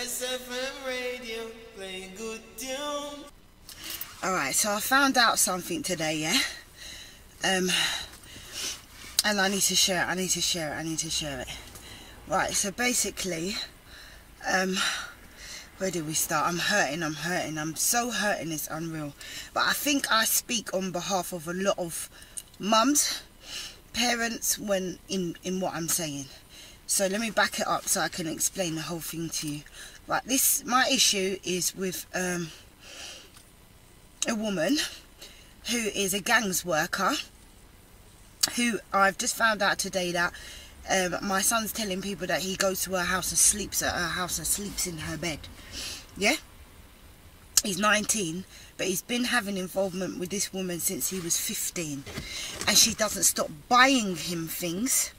Blessfm radio, playing good tune. Alright, so I found out something today, yeah? And I need to share it. Right, so basically, where do we start? I'm hurting. I'm so hurting, it's unreal. But I think I speak on behalf of a lot of mums, parents, when in what I'm saying. So let me back it up so I can explain the whole thing to you. Right, my issue is with a woman who is a gangs worker, who I've just found out today that my son's telling people that he goes to her house and sleeps at her house and sleeps in her bed. Yeah? He's 19, but he's been having involvement with this woman since he was 15. And she doesn't stop buying him things,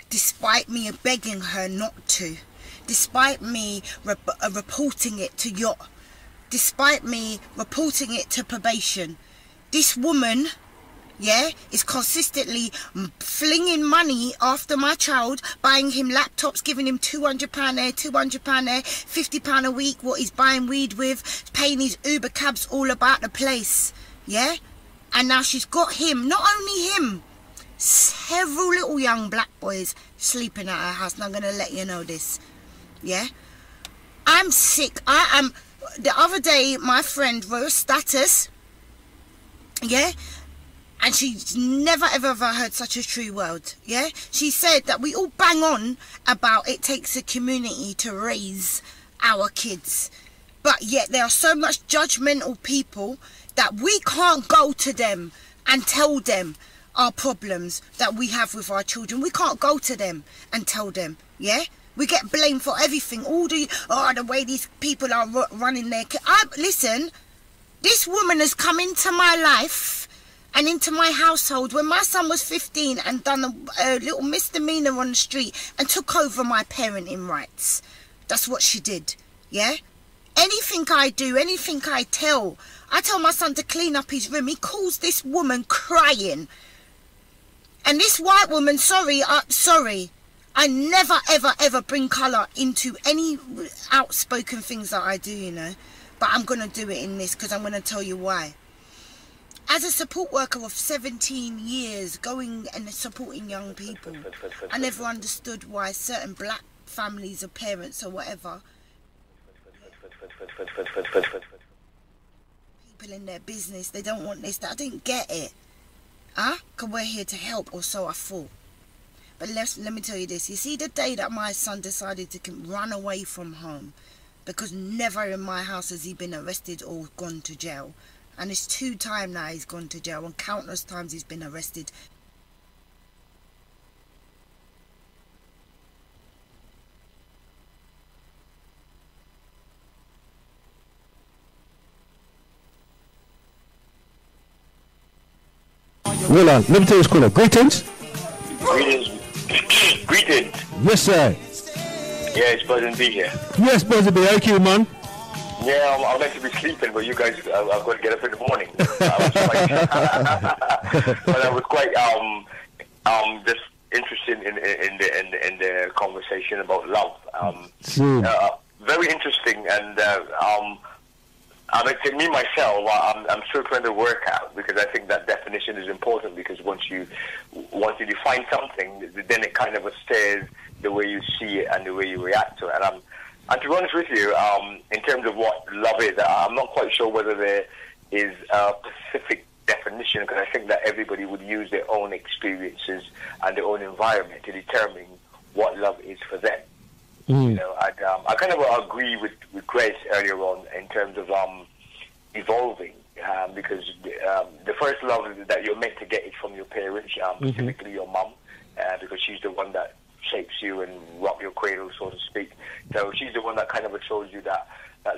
despite me begging her not to. Despite me reporting it to yacht. Despite me reporting it to probation. This woman, yeah, is consistently flinging money after my child, buying him laptops, giving him £200 there, £200 there, £50 a week, what he's buying weed with, paying his Uber cabs all about the place, yeah? And now she's got him, not only him, several little young black boys sleeping at her house, and I'm going to let you know this, yeah? I'm sick. The other day, my friend wrote a status, yeah? And she's never ever heard such a true word, yeah? She said that we all bang on about it takes a community to raise our kids. But yet there are so much judgmental people that we can't go to them and tell them our problems that we have with our children. We can't go to them and tell them, yeah? We get blamed for everything. All the way these people are running their kids. Listen, this woman has come into my life and into my household when my son was 15 and done a little misdemeanor on the street and took over my parenting rights. That's what she did, yeah? Anything I do, anything I tell my son to clean up his room, he calls this woman crying. And this white woman, sorry, I never, ever bring colour into any outspoken things that I do, you know. But I'm going to do it in this because I'm going to tell you why. As a support worker of 17 years, going and supporting young people, I never understood why certain black families or parents or whatever, people in their business, they don't want this, that. I didn't get it. Because we're here to help, or so I thought. But let me tell you this. You see, the day that my son decided to run away from home, because never in my house has he been arrested or gone to jail. And it's 2 times now he's gone to jail, and countless times he's been arrested. Well, let me tell you, caller. Greetings. Greetings. Yes, sir. Yeah, it's Buzz and B here. Yes, Buzz and B. How you, man? Yeah, I'm meant to be sleeping, but you guys, I've got to get up in the morning. But I was quite just interested in the conversation about love. Very interesting, and I mean, to me myself, I'm still trying to work out, because I think that definition is important, because once you define something, then it kind of stays the way you see it and the way you react to it. And to be honest with you, in terms of what love is, I'm not quite sure whether there is a specific definition, because I think that everybody would use their own experiences and their own environment to determine what love is for them. You know, I kind of agree with Grace earlier on in terms of evolving, because the first love that you're meant to get is from your parents, specifically your mum, because she's the one that shapes you and rock your cradle, so to speak. So she's the one that kind of shows you that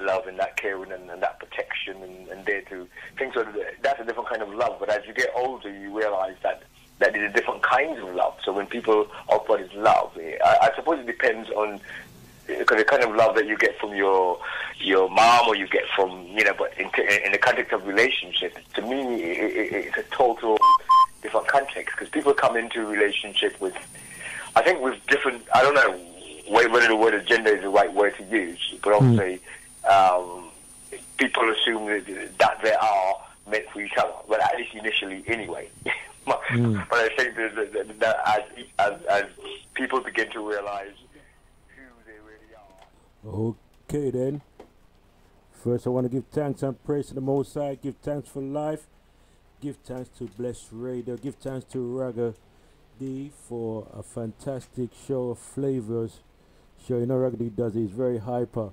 love and that caring and that protection and there to things. So that's a different kind of love. But as you get older, you realize that there's different kinds of love. So when people talk about is love, I suppose it depends on, because the kind of love that you get from your mom, or you get from, you know, but in the context of relationships, to me, it's a total different context, because people come into a relationship with, I think, with different, I don't know whether the word agenda is the right word to use, but obviously people assume that they are meant for each other, well, at least initially anyway. But I think that as people begin to realize who they really are. Okay then. First I want to give thanks and praise to the Most High. Give thanks for life. Give thanks to Blessradio. Give thanks to Ragga D for a fantastic show of flavors. Show, you know, Ragga D does it. He's very hyper.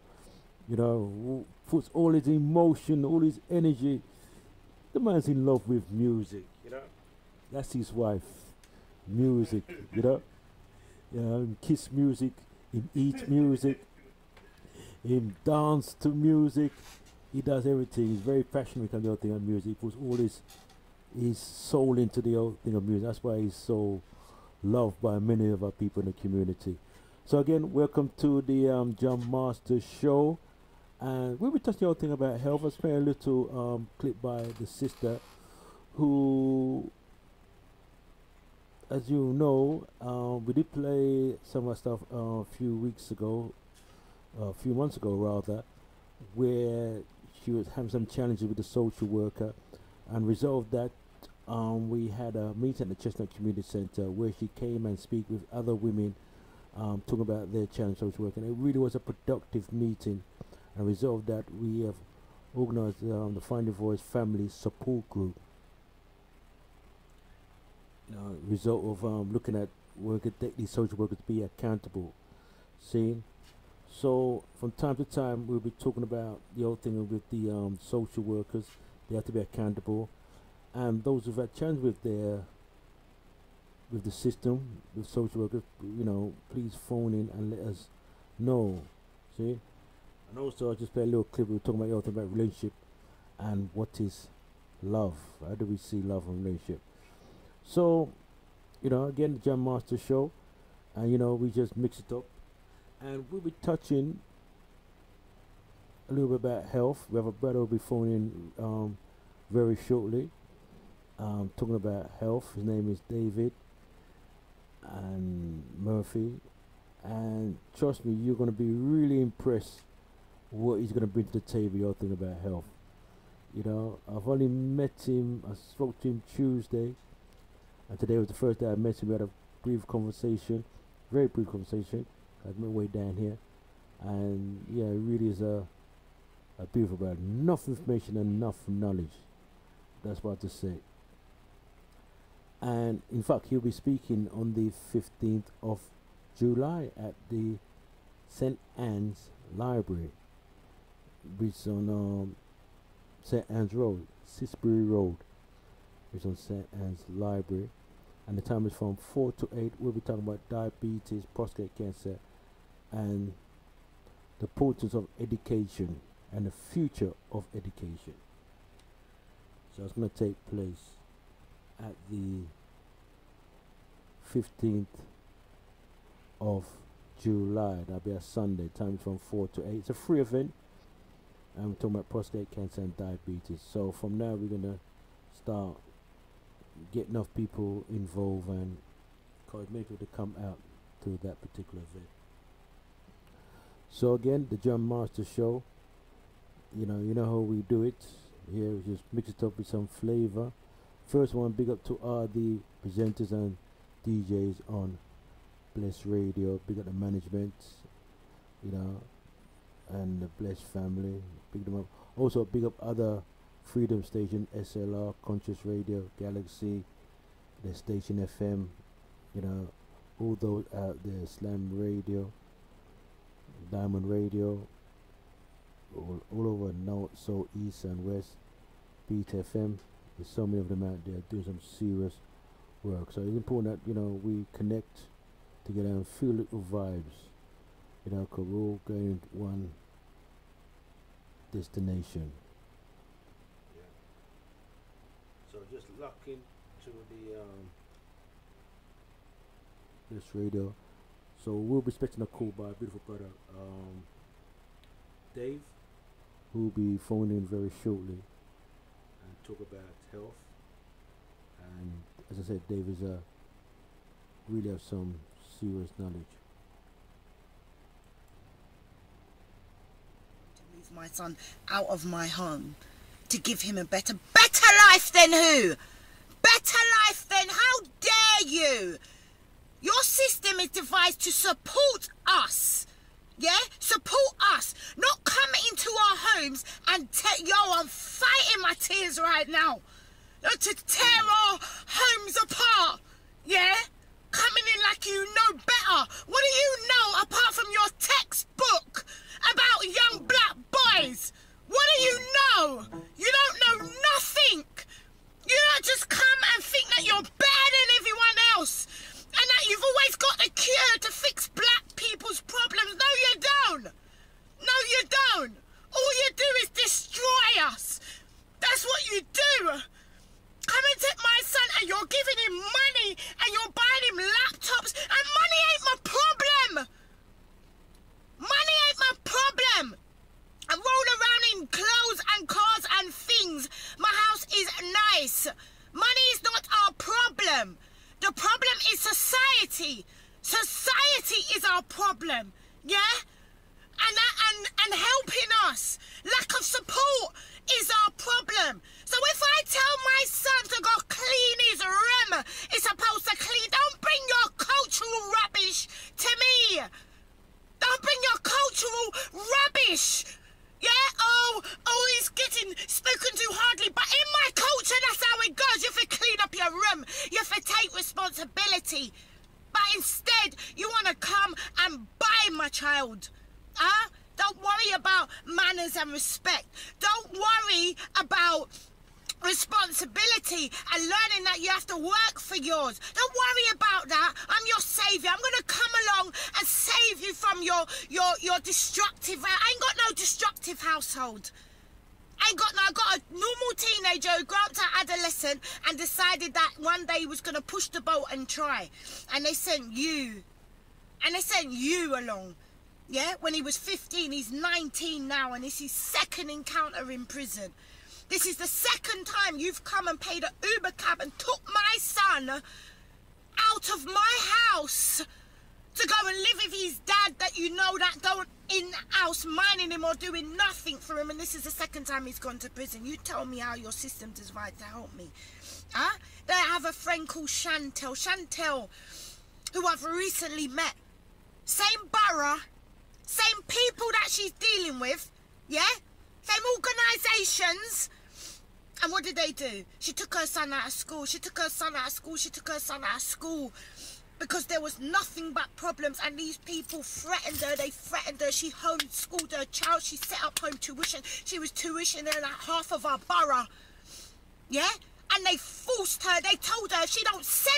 You know, puts all his emotion, all his energy. The man's in love with music, you know. That's his wife. Music, you know. Him kiss music, him eat music, him dance to music. He does everything. He's very passionate about the whole thing of music. He puts all his soul into the whole thing of music. That's why he's so loved by many of our people in the community. So again, welcome to the Jam Master Show. And we'll be touching the whole thing about health. I spent a little clip by the sister who, as you know, we did play some of our stuff a few months ago rather, where she was having some challenges with the social worker, and resolved that we had a meeting at the Chestnut Community Centre where she came and speak with other women talking about their challenge social work, and it really was a productive meeting, and resolved that we have organised the Finding Voice Family Support Group. Result of looking at working these social workers to be accountable. See, so from time to time we'll be talking about the whole thing with the social workers. They have to be accountable, and those who've had challenge with the system, with social workers, you know, please phone in and let us know. See, and also I just play a little clip. We're talking about the whole thing about relationship and what is love. How do we see love and relationship? So, you know, again, the Jam Master Show, and you know, we just mix it up, and we'll be touching a little bit about health. We have a brother who'll be phoning very shortly, talking about health. His name is David and Murphy, and trust me, you're going to be really impressed what he's going to bring to the table. Your thing about health. You know, I've only met him. I spoke to him Tuesday. And today was the first day I met him. We had a brief conversation, very brief conversation. I went way down here, and yeah, it really is a beautiful brother. Enough information, enough knowledge. That's what I have to say. And in fact, he'll be speaking on the 15th of July at the St. Anne's Library, which is on St. Anne's Road, Sisbury Road, which is on St. Anne's Library. And the time is from 4 to 8. We'll be talking about diabetes, prostate cancer, and the importance of education and the future of education. So it's going to take place at the 15th of July. That'll be a Sunday. Time is from 4 to 8. It's a free event. And we're talking about prostate cancer and diabetes. So from now we're going to start get enough people involved and encourage people to come out to that particular event. So again, the Jam Master Show, you know how we do it here. We just mix it up with some flavor. First one, big up to all the presenters and DJs on Blessradio. Big up the management, you know, and the Bless family. Big them up. Also big up other Freedom Station, SLR, Conscious Radio, Galaxy, the Station FM, you know, all those out there, Slam Radio, Diamond Radio, all over North, South, East and West, Beat FM. There's so many of them out there doing some serious work. So it's important that, you know, we connect together and feel little vibes, you know, because we're all going to one destination. So just lock in to the this radio. So we'll be expecting a call by a beautiful brother, Dave, who will be phoning in very shortly and talk about health. And as I said, Dave is really have some serious knowledge. move my son out of my home to give him a better life than who? Better life than, how dare you? Your system is devised to support us. Yeah? Support us. Not come into our homes and yo, I'm fighting my tears right now. To tear our homes apart. Yeah? Coming in like you know better. What do you know apart from your textbook about young black boys? What do you know? You don't know nothing. You don't just come and think that you're better than everyone else and that you've always got the cure to fix black people's problems. No, you don't. No, you don't. All you do is destroy us. That's what you do. Come and take my son and you're giving him money and you're buying him laptops, and money ain't my problem. Money ain't my problem. I roll around in clothes and cars and things. My house is nice. Money is not our problem. The problem is society. Society is our problem. Yeah? And helping us. Lack of support is our problem. So if I tell my son to go clean his room, it's supposed to clean. Don't bring your cultural rubbish to me. Don't bring your cultural rubbish. Yeah, oh, he's getting spoken to hardly. But in my culture, that's how it goes. You have to clean up your room. You have to take responsibility. But instead, you want to come and buy my child. Huh? Don't worry about manners and respect. Don't worry about responsibility and learning that you have to work for yours. Don't worry about that. I'm your savior. I'm going to come along and save you from your destructive. I ain't got no destructive household. I got a normal teenager who grew up to adolescent and decided that one day he was going to push the boat and try. And they sent you. And they sent you along. Yeah, when he was 15, he's 19 now, and it's his second encounter in prison. This is the second time you've come and paid an Uber cab and took my son out of my house to go and live with his dad that you know that don't in-house minding him or doing nothing for him, and this is the second time he's gone to prison. You tell me how your system is right to help me. Huh? Then I have a friend called Chantel, who I've recently met. Same borough. Same people that she's dealing with, yeah? Same organisations. And what did they do? She took her son out of school. She took her son out of school because there was nothing but problems, and these people threatened her. They threatened her. She homeschooled her child. She set up home tuition. She was tuitioning at half of our borough, yeah? And they forced her. They told her if she don't send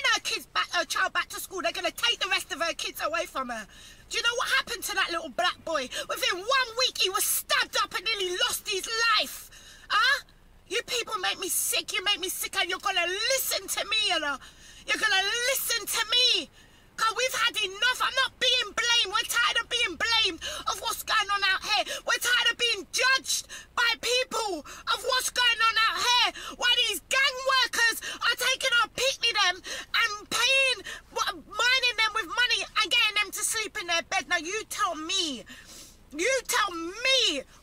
her child back to school, they're going to take the rest of her kids away from her. Do you know what happened to that little black boy? Within 1 week, he was stabbed up and nearly lost his life. Huh? You people make me sick. You make me sick, and you're going to listen to me, you know. You're going to listen to me. Because we've had enough. I'm not being blamed. We're tired of being blamed of what's going on out here. We're tired of being judged by people of what's going on out here. Why these gang workers are taking our picnic them and mining them with money and getting them to sleep in their bed. Now you tell me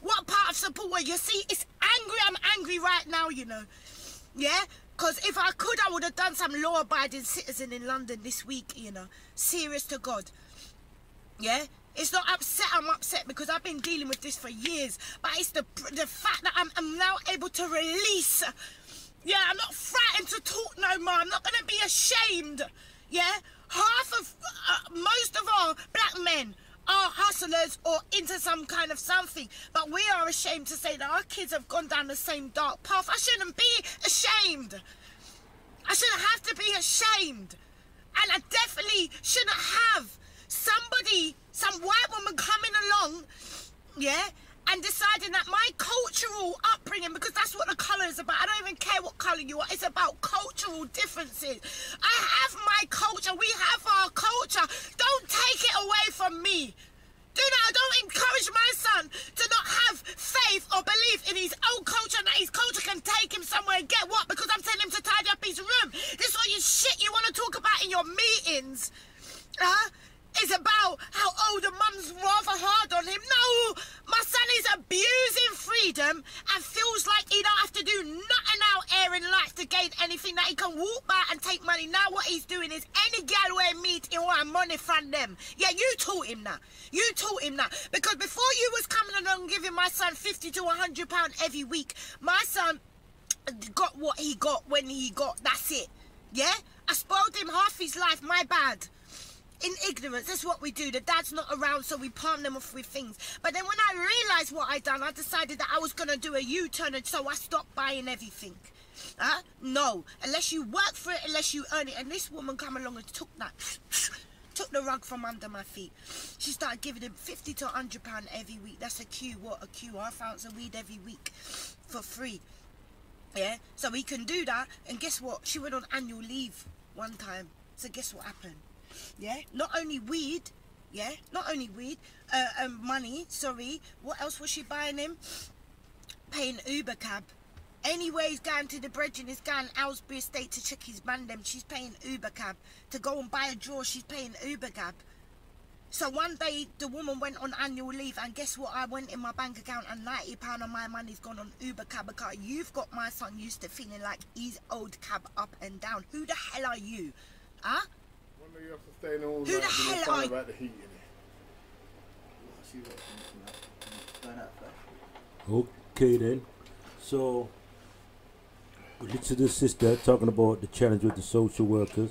what part of support. You see, it's angry. I'm angry right now, you know. Yeah? Because if I could, I would have done some law-abiding citizen in London this week, you know. Serious to God. Yeah? It's not upset. I'm upset because I've been dealing with this for years. But it's the fact that I'm now able to release. Yeah, I'm not frightened to talk no more. I'm not going to be ashamed. Yeah? Most of our black men are hustlers or into some kind of something, but we are ashamed to say that our kids have gone down the same dark path. I shouldn't be ashamed. I shouldn't have to be ashamed. And I definitely shouldn't have some white woman coming along, yeah, and deciding that my cultural upbringing, because that's what the colour is about. I don't even care what colour you are. It's about cultural differences. I have my culture. We have our culture. Don't take it away from me. Don't encourage my son to not have faith or belief in his own culture, and that his culture can take him somewhere and get what? Because I'm telling him to tidy up his room. This is what you shit you want to talk about in your meetings. It's about how older mum's rather hard on him. No, my son is abusing doing is any girl we meet, he want money from them. Yeah, you taught him that. You taught him that. Because before you was coming along giving my son £50 to £100 every week, my son got what he got when he got, that's it. Yeah? I spoiled him half his life, my bad. In ignorance, that's what we do. The dad's not around, so we palm them off with things. But then when I realised what I'd done, I decided that I was going to do a U-turn, and so I stopped buying everything. No. Unless you work for it, unless you earn it. And this woman come along and took the rug from under my feet. She started giving him £50 to £100 every week. That's a half ounce of weed every week for free. Yeah? So he can do that. And guess what? She went on annual leave one time. So guess what happened? Yeah, not only weed, yeah, not only weed, money, sorry, what else was she buying him? Paying Uber cab. Anyway, he's going to the bridge and he's going Owlsbury Estate to check his man them. She's paying Uber cab. To go and buy a drawer, she's paying Uber cab. So one day, the woman went on annual leave, and guess what? I went in my bank account and £90 of my money's gone on Uber cab account. You've got my son used to feeling like he's owed cab up and down. Who the hell are you? Huh? You have to stay in all who the hell are you? About the heat in it. Okay then. So we listened to the sister talking about the challenge with the social workers,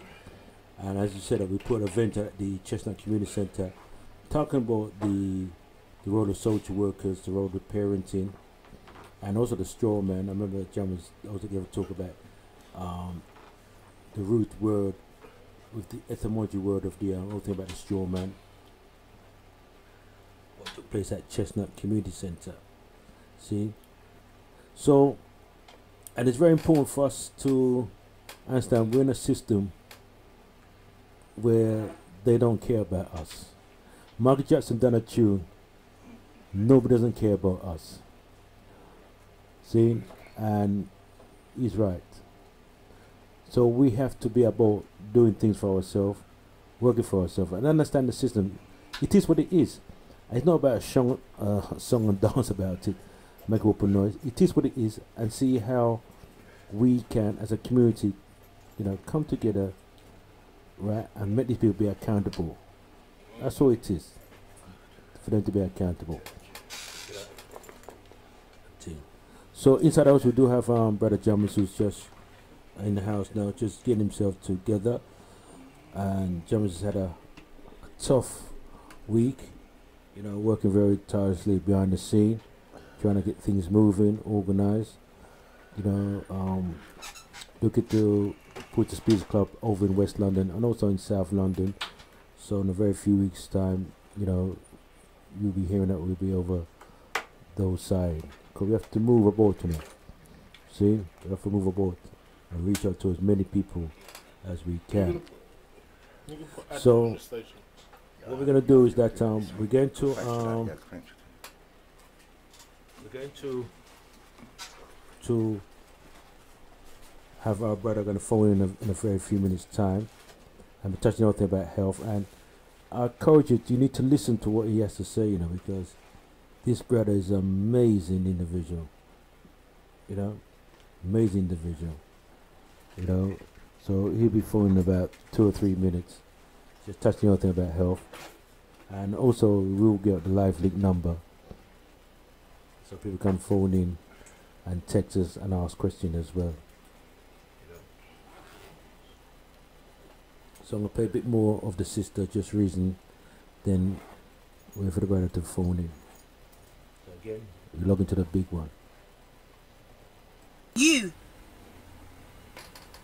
and as you said, we put an event at the Chestnut Community Centre talking about the role of social workers, the role of parenting, and also the straw man. I remember John was also going to talk about the root word with the etymology word of the whole thing about the straw man. What took place at Chestnut Community Centre. See? So, and it's very important for us to understand we're in a system where they don't care about us. Michael Jackson done a tune, nobody doesn't care about us. See? And he's right. So we have to be about doing things for ourselves, working for ourselves, and understand the system. It is what it is. It's not about a song and dance about it, make open noise. It is what it is, and see how we can, as a community, come together, right, and make these people be accountable. That's all it is, for them to be accountable. So inside the house we do have Brother Jamus, who's just in the house now, just getting himself together, and Jamus has had a tough week, working very tirelessly behind the scene, trying to get things moving, organized, looking to put the Speeds Club over in West London and also in South London. So in a very few weeks time, you'll be hearing that we'll be over those sides, because we have to move aboard tonight. See, we have to move aboard and reach out to as many people as we can. So what we're gonna do is that we're going to have our brother gonna phone in a very few minutes time, and we're touching everything about health. And I encourage you need to listen to what he has to say, because this brother is an amazing individual, amazing individual. So he'll be phoning in about 2 or 3 minutes, just touching everything about health, and also we'll get the live link number so people can phone in and text us and ask questions as well. So I'm gonna play a bit more of the sister, just reason, then wait for the brother to phone in. So again, we log into the big one. You.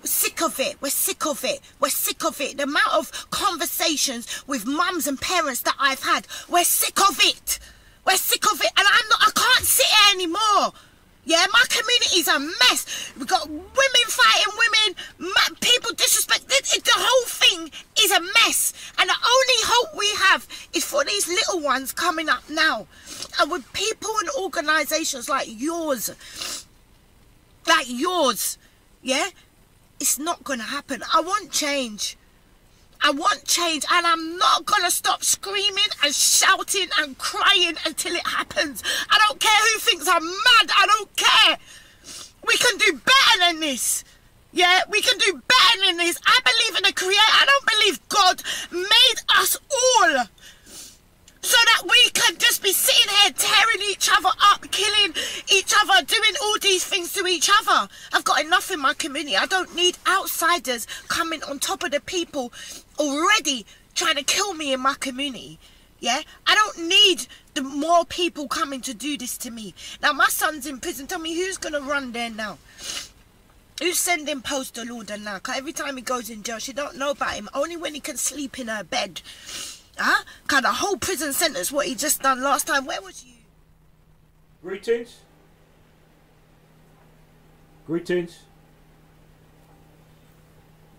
We're sick of it. We're sick of it. We're sick of it. The amount of conversations with mums and parents that I've had. We're sick of it. We're sick of it. And I can't sit here anymore. Yeah, my community's a mess. We've got women fighting women, people disrespect. The whole thing is a mess. And the only hope we have is for these little ones coming up now. And with people and organisations like yours, yeah? It's not going to happen. I want change. I want change, and I'm not going to stop screaming and shouting and crying until it happens. I don't care who thinks I'm mad. I don't care. We can do better than this. Yeah, we can do better than this. I believe in a creator. I don't believe God made us all so that we can just be sitting here tearing each other up, killing each other, doing all these things to each other. I've got enough in my community. I don't need outsiders coming on top of the people already trying to kill me in my community. Yeah, I don't need the more people coming to do this to me. Now my son's in prison. Tell me who's gonna run there now? Who's sending postal order now? Cause every time he goes in jail, she don't know about him. Only when he can sleep in her bed. Huh? Cause the whole prison sentence, what he just done last time. Where was you? Greetings. Greetings.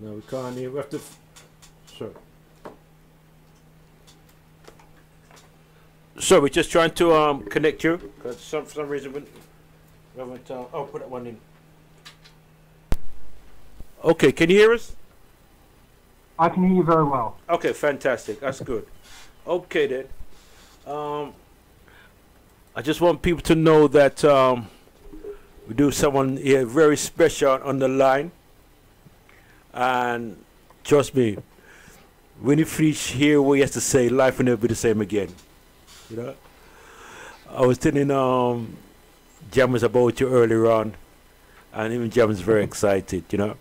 No, we can't hear. We have to. Sorry. So we're just trying to connect you. Cause for some reason we haven't. Oh, put that one in. Okay, can you hear us? I can hear you very well. Okay, fantastic. That's good. Okay then. I just want people to know that we do someone here very special on the line, and trust me, when you finish hear what he has to say, life will never be the same again. You know. I was telling Jammers about you earlier on, and even Jammers very excited. You know.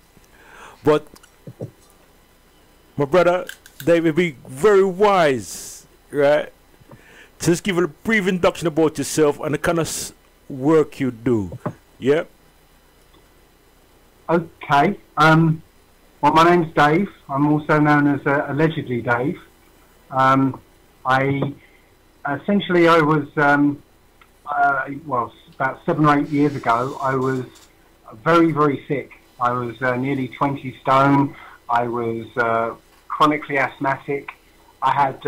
But my brother, they will be very wise, right? Just give a brief introduction about yourself and the kind of work you do. Yeah. Okay. Well, my name's Dave. I'm also known as allegedly Dave. I was well, about 7 or 8 years ago. I was very, very sick. I was nearly 20 stone. I was chronically asthmatic. I had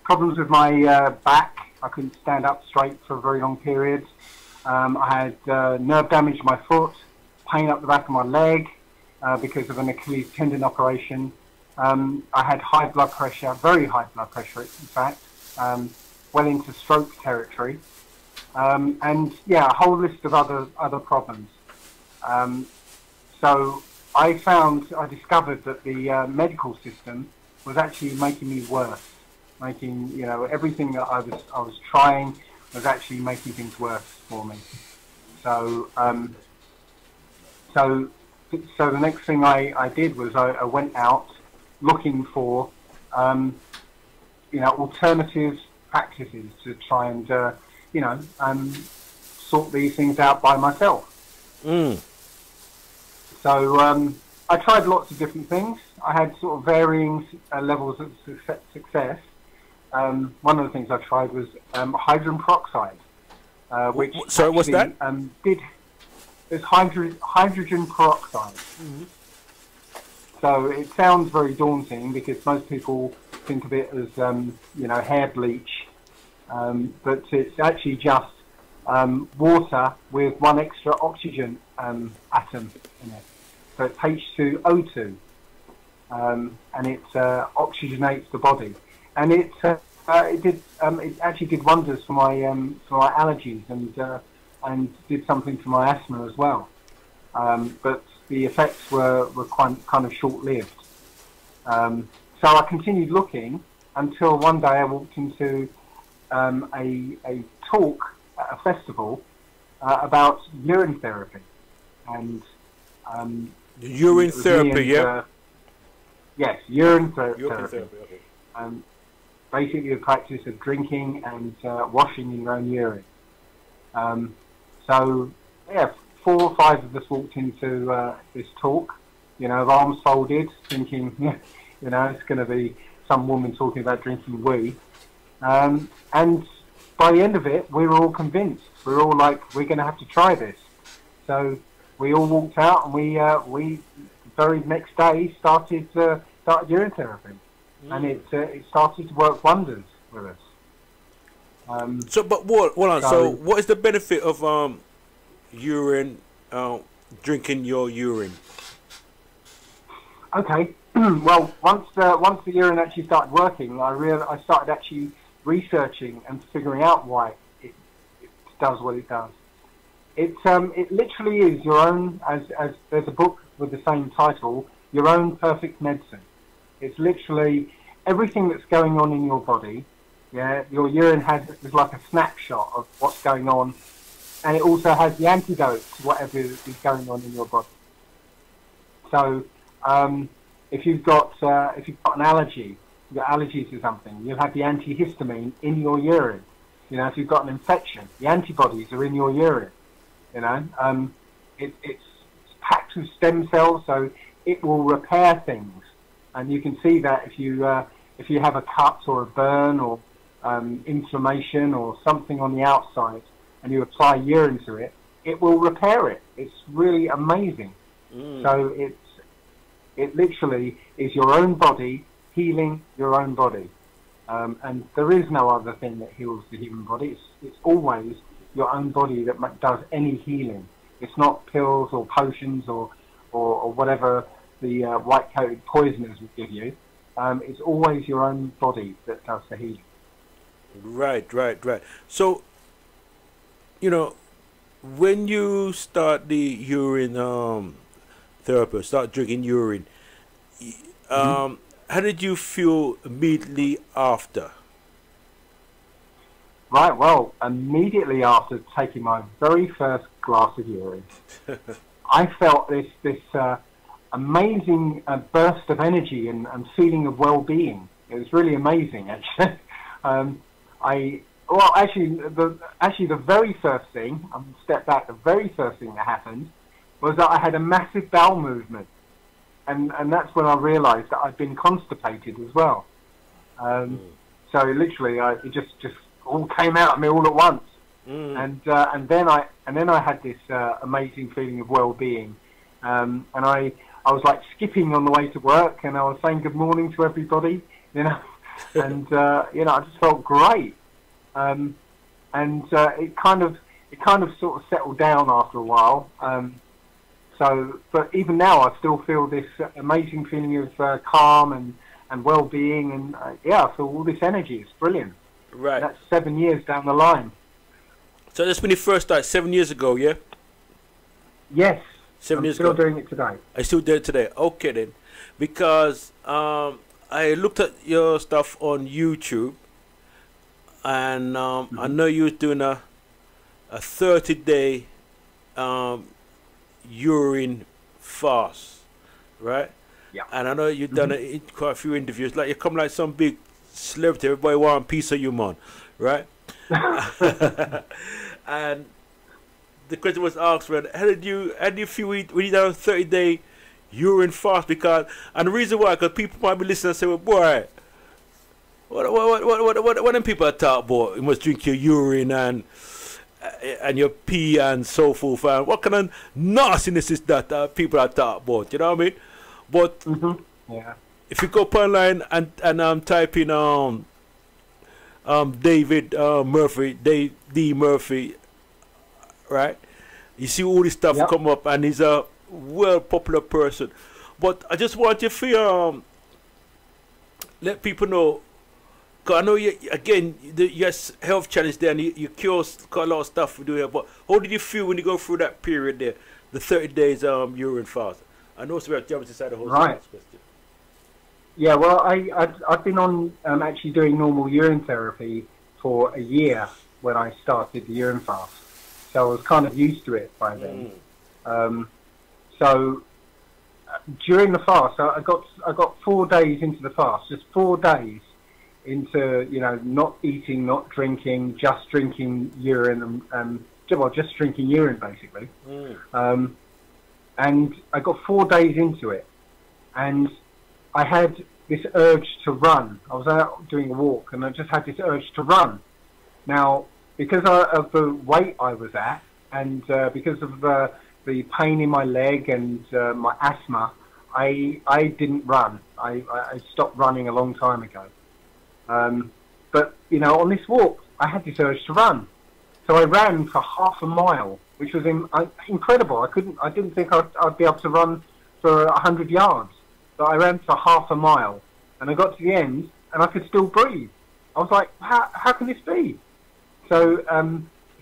problems with my back. I couldn't stand up straight for very long periods. I had nerve damage in my foot, pain up the back of my leg because of an Achilles tendon operation. I had high blood pressure, very high blood pressure in fact, well into stroke territory. And yeah, a whole list of other problems. So I discovered that the medical system was actually making me worse, making, you know, everything that I was trying was actually making things worse for me. So so the next thing I did was I went out looking for you know, alternative practices to try and you know, sort these things out by myself. So I tried lots of different things. I had sort of varying levels of success. One of the things I tried was hydrogen peroxide, which sorry, what's that? It's hydrogen peroxide. So it sounds very daunting because most people think of it as you know, hair bleach, but it's actually just water with one extra oxygen atom in it. So it's H2O2, and it oxygenates the body, and it actually did wonders for my allergies and did something for my asthma as well. But the effects were kind of short-lived. So I continued looking until one day I walked into a talk at a festival about urine therapy, and urine therapy, yeah. Yes, urine therapy. Okay. Basically, the practice of drinking and washing in your own urine. So, yeah, 4 or 5 of us walked into this talk, you know, with arms folded, thinking, you know, it's going to be some woman talking about drinking wee. And by the end of it, we were all convinced. We were all like, we're going to have to try this. So we all walked out, and we the very next day started urine therapy, and it started to work wonders with us. So what is the benefit of urine, drinking your urine? Okay, well, once the urine actually started working, I started actually researching and figuring out why it does what it does. It literally is your own, as there's a book with the same title, Your Own Perfect Medicine. It's literally everything that's going on in your body. Yeah, your urine is like a snapshot of what's going on, and it also has the antidote to whatever is going on in your body. So, if you've got an allergy, you've got allergies to something, you'll have the antihistamine in your urine. You know, if you've got an infection, the antibodies are in your urine. You know, it's packed with stem cells, so it will repair things. And you can see that if you have a cut or a burn or inflammation or something on the outside, and you apply urine to it, it will repair it. It's really amazing. So it literally is your own body healing your own body, and there is no other thing that heals the human body. It's always your own body that does any healing. It's not pills or potions or whatever the white-coated poisoners will give you. It's always your own body that does the healing. Right. So, you know, when you start the urine therapy, start drinking urine, how did you feel immediately after? Right, well, immediately after taking my very first glass of urine, I felt this amazing burst of energy and feeling of well-being. It was really amazing, actually. The very first thing, step back, the very first thing that happened was that I had a massive bowel movement. And that's when I realised that I'd been constipated as well. So literally, it just all came out of me all at once. And then I had this amazing feeling of well-being. And I was like skipping on the way to work, and I was saying good morning to everybody, you know. And I just felt great. It kind of sort of settled down after a while. But even now, I still feel this amazing feeling of calm and well-being, and I feel all this energy. It's brilliant. Right. And that's 7 years down the line. So that's when you first started, 7 years ago, yeah? Yes. 7 years ago. ago. I'm still doing it today. I still do it today. Okay then, because I looked at your stuff on YouTube, and I know you was doing a 30-day urine fast, right? Yeah. And I know you've done quite a few interviews. Like you come like some big celebrity. Everybody want a piece of you, man, right? And the question was asked, how did you feel when you done a 30-day urine fast? Because, and the reason why, because people might be listening and say, well, boy, what them people are talk about? You must drink your urine and your pee and so forth. And what kind of nastiness is that people are talk about? You know what I mean? But if you go up online and type in David Murphy, D. Murphy, right? You see all this stuff come up, and he's a well popular person. But I just want you to let people know, because I know yes, health challenge there, and you cure quite a lot of stuff we do here. But how did you feel when you go through that period there, the 30 days urine fast? I know we have jumped inside the whole question. Yeah, well, I've been on actually doing normal urine therapy for a year when I started the urine fast, so I was kind of used to it by then. So during the fast, I got 4 days into the fast, just 4 days into not eating, not drinking, just drinking urine, just drinking urine basically. And I got 4 days into it, and I had this urge to run. I was out doing a walk, and I just had this urge to run. Now, because of the weight I was at, and because of the pain in my leg and my asthma, I didn't run. I stopped running a long time ago. But on this walk, I had this urge to run, so I ran for half a mile, which was incredible. I didn't think I'd be able to run for 100 yards. So I ran for half a mile, and I got to the end, and I could still breathe. I was like, how can this be? So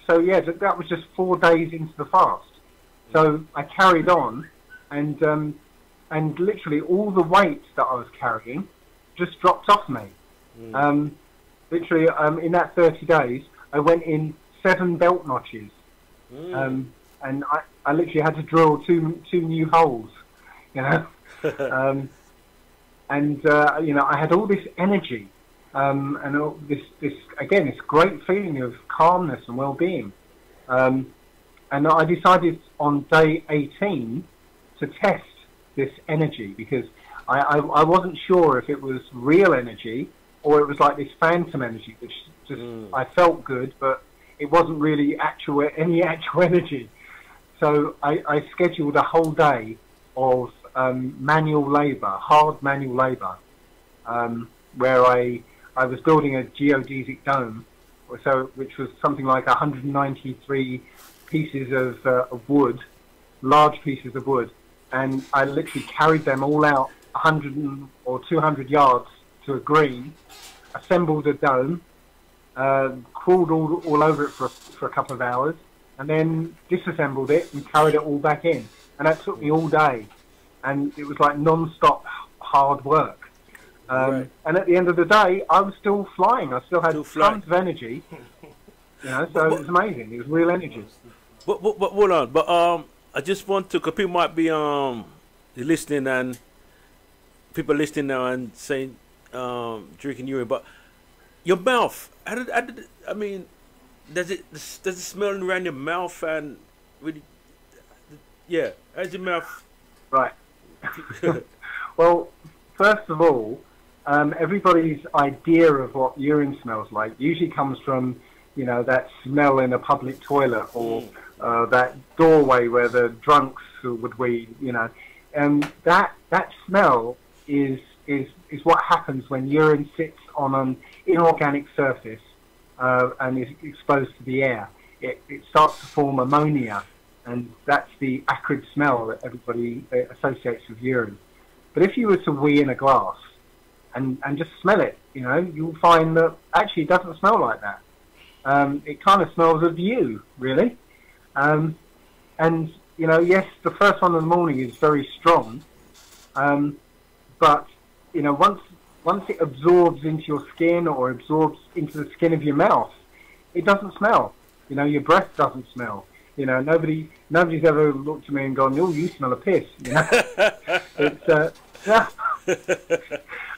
so yeah, that was just 4 days into the fast. So I carried on, and literally all the weight that I was carrying just dropped off me. Literally, in that 30 days, I went in 7 belt notches, and I literally had to drill two new holes, you know. You know, I had all this energy, and all this again, this great feeling of calmness and well-being. And I decided on day 18 to test this energy, because I wasn't sure if it was real energy or it was like this phantom energy, which just I felt good, but it wasn't really any actual energy. So I scheduled a whole day of manual labour, hard manual labour, where I was building a geodesic dome, which was something like 193 pieces of wood, large pieces of wood, and I literally carried them all out 100 or 200 yards to a green, assembled a dome, crawled all over it for a couple of hours, and then disassembled it and carried it all back in. And that took me all day, and it was like non-stop hard work. And at the end of the day, I was still flying. I still had tons of energy. You know, so it was amazing. It was real energy. But hold on. But I just want to, because people might be listening, and people listening now and saying drinking urine. But your mouth, I mean, does it smell around your mouth and really? Yeah, how's your mouth? Right. Well, first of all, everybody's idea of what urine smells like usually comes from, you know, that smell in a public toilet, or that doorway where the drunks would wee, you know. And that smell is what happens when urine sits on an inorganic surface and is exposed to the air. It starts to form ammonia, and that's the acrid smell that everybody associates with urine. But if you were to wee in a glass and just smell it, you know, you'll find that actually it doesn't smell like that. It kind of smells of you, really. And, you know, yes, the first one in the morning is very strong, but, you know, once it absorbs into your skin or absorbs into the skin of your mouth, it doesn't smell. You know, your breath doesn't smell. You know, nobody's ever looked at me and gone, "Oh, you smell of piss." You know, it's yeah.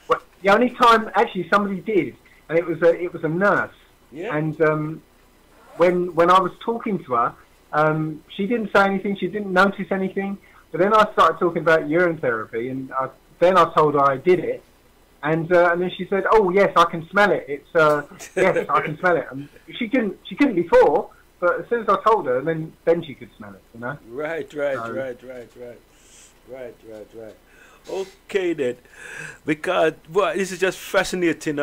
Well, the only time actually somebody did, and it was a nurse. Yeah. And when I was talking to her, she didn't say anything. She didn't notice anything. But then I started talking about urine therapy, and then I told her I did it, and then she said, "Oh yes, I can smell it. It's yes, I can smell it." And she couldn't before. But as soon as I told her, then she could smell it, you know? Right. Okay then, because this is just fascinating.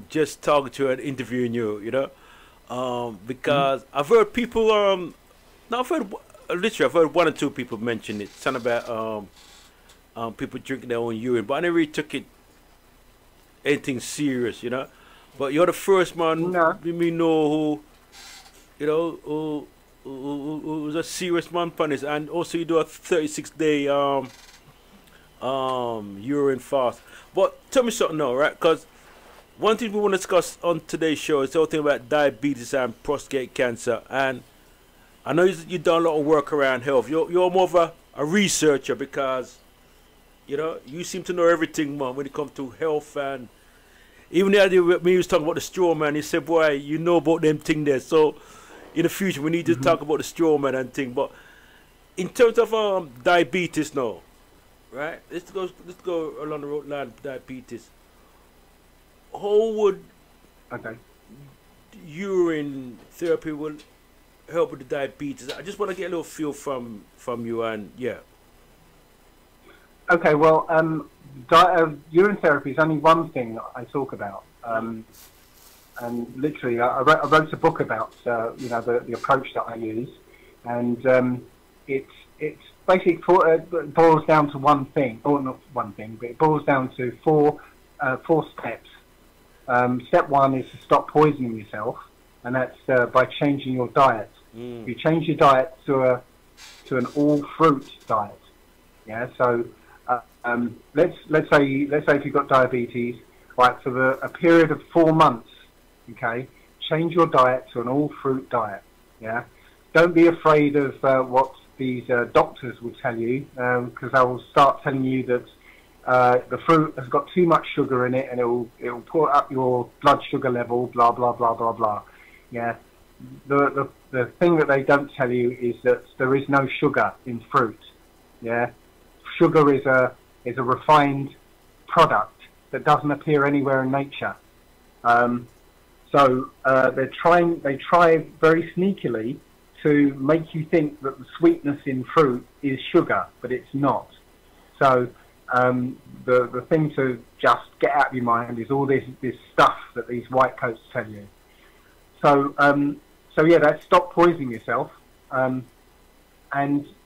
Just talking to you and interviewing you, you know, because I've heard people. I've heard one or two people mention it. Something about people drinking their own urine, but I never really took it anything serious, you know. But you're the first man we know who. You know, who was a serious man on this, and also you do a 36-day urine fast. But tell me something now, right? Because one thing we want to discuss on today's show is the whole thing about diabetes and prostate cancer. And I know you've done a lot of work around health. You're more of a researcher, because you know you seem to know everything, man, when it comes to health. And even the idea when he was talking about the straw man, he said, "Boy, you know about them thing there." So in the future, we need to talk about the straw man and thing. But in terms of diabetes now, right? Let's go along the road line of diabetes. How would urine therapy will help with the diabetes? I just want to get a little feel from you, and yeah. Okay, well, urine therapy is only one thing that I talk about. And literally, I wrote a book about you know, the approach that I use, and it's basically it boils down to one thing, or not one thing, but it boils down to four steps. Step one is to stop poisoning yourself. and that's by changing your diet. You change your diet to an all fruit diet. Yeah. So let's say if you've got diabetes, right, for a period of 4 months, okay, change your diet to an all fruit diet. Yeah. Don't be afraid of what these doctors will tell you, because they will start telling you that the fruit has got too much sugar in it, and it will put up your blood sugar level, blah blah blah blah blah. Yeah. The thing that they don't tell you is that there is no sugar in fruit. Yeah. Sugar is a refined product that doesn't appear anywhere in nature. So they try very sneakily to make you think that the sweetness in fruit is sugar, but it's not. So the thing to just get out of your mind is all this stuff that these white coats tell you. So yeah, that's stop poisoning yourself. And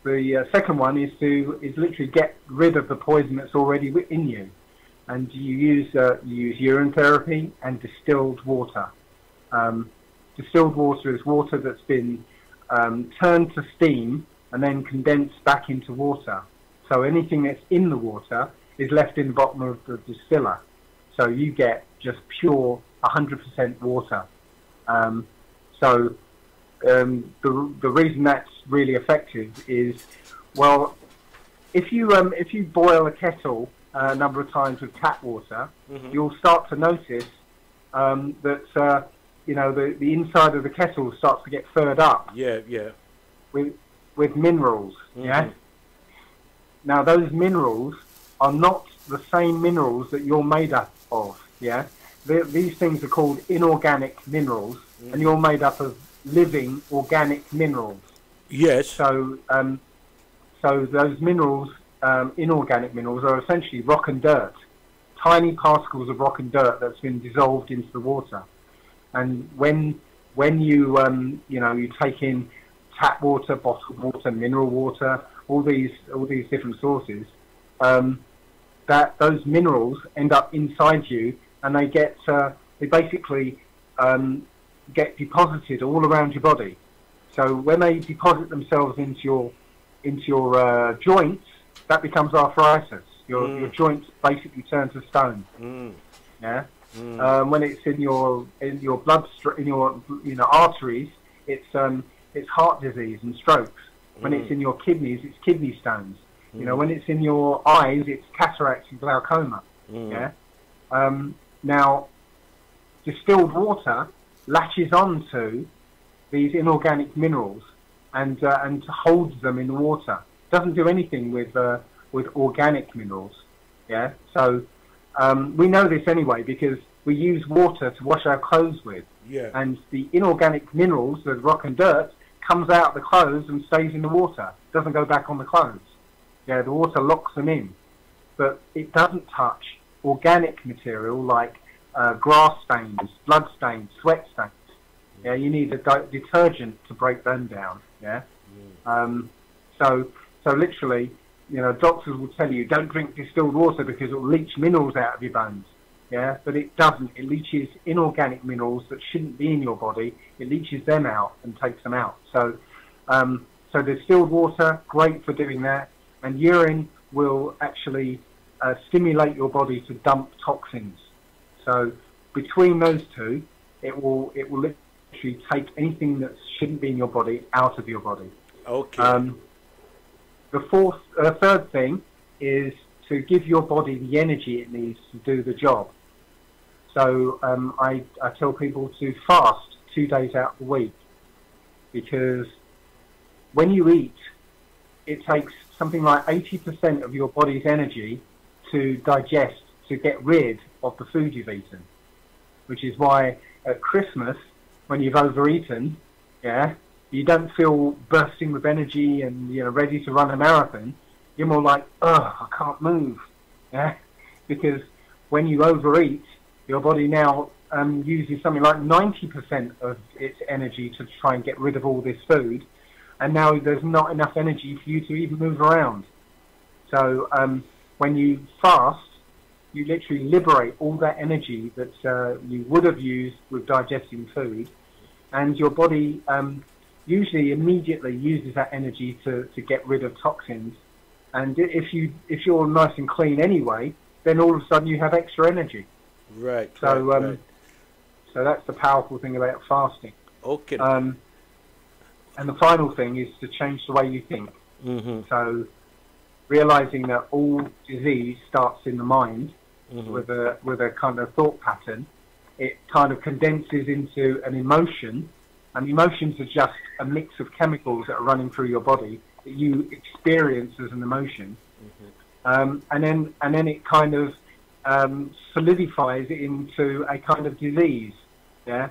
the second one is literally get rid of the poison that's already in you, and you use urine therapy and distilled water. Distilled water is water that's been turned to steam and then condensed back into water. So anything that's in the water is left in the bottom of the distiller. So you get just pure 100% water. The reason that's really effective is, well, if you boil a kettle a number of times with tap water, you'll start to notice that the inside of the kettle starts to get filled up. Yeah, yeah. With minerals. Yeah. Now those minerals are not the same minerals that you're made up of. Yeah. These things are called inorganic minerals, and you're made up of living organic minerals. Yes. So those minerals, inorganic minerals, are essentially rock and dirt, tiny particles of rock and dirt that's been dissolved into the water. And when you you take in tap water, bottled water, mineral water, all these different sources, that those minerals end up inside you, and they basically get deposited all around your body. So when they deposit themselves into your joints, that becomes arthritis. Your joints basically turn to stone. Yeah. When it's in your bloodstream, in your arteries, it's heart disease and strokes. When it's in your kidneys, it's kidney stones. When it's in your eyes, it's cataracts and glaucoma. Yeah. Now, distilled water latches onto these inorganic minerals and holds them in the water. Doesn't do anything with organic minerals. Yeah. So we know this anyway because we use water to wash our clothes with. Yeah. And the inorganic minerals, the rock and dirt, comes out of the clothes and stays in the water. Doesn't go back on the clothes. Yeah, the water locks them in. But it doesn't touch organic material like grass stains, blood stains, sweat stains. Yeah, you need a detergent to break them down. Yeah. So literally, doctors will tell you don't drink distilled water because it will leach minerals out of your bones. Yeah, but it doesn't. It leaches inorganic minerals that shouldn't be in your body. It leaches them out and takes them out. So distilled water, great for doing that. And urine will actually stimulate your body to dump toxins. So between those two, it will literally take anything that shouldn't be in your body out of your body. Okay. The third thing is to give your body the energy it needs to do the job. So I tell people to fast 2 days out of the week, because when you eat, it takes something like 80% of your body's energy to digest, to get rid of the food you've eaten. Which is why at Christmas, when you've overeaten, yeah, you don't feel bursting with energy and ready to run a marathon. You're more like, I can't move, yeah, because when you overeat, your body now uses something like 90% of its energy to try and get rid of all this food, and now there's not enough energy for you to even move around. So when you fast, you literally liberate all that energy that you would have used with digesting food, and your body usually immediately uses that energy to get rid of toxins. And if you're nice and clean anyway, then all of a sudden you have extra energy. Right. So right. so that's the powerful thing about fasting. Okay. And the final thing is to change the way you think. Mm-hmm. So realizing that all disease starts in the mind, Mm-hmm. with a kind of thought pattern, it kind of condenses into an emotion, and emotions are just a mix of chemicals that are running through your body that you experience as an emotion, and then it kind of solidifies it into a kind of disease. Yeah.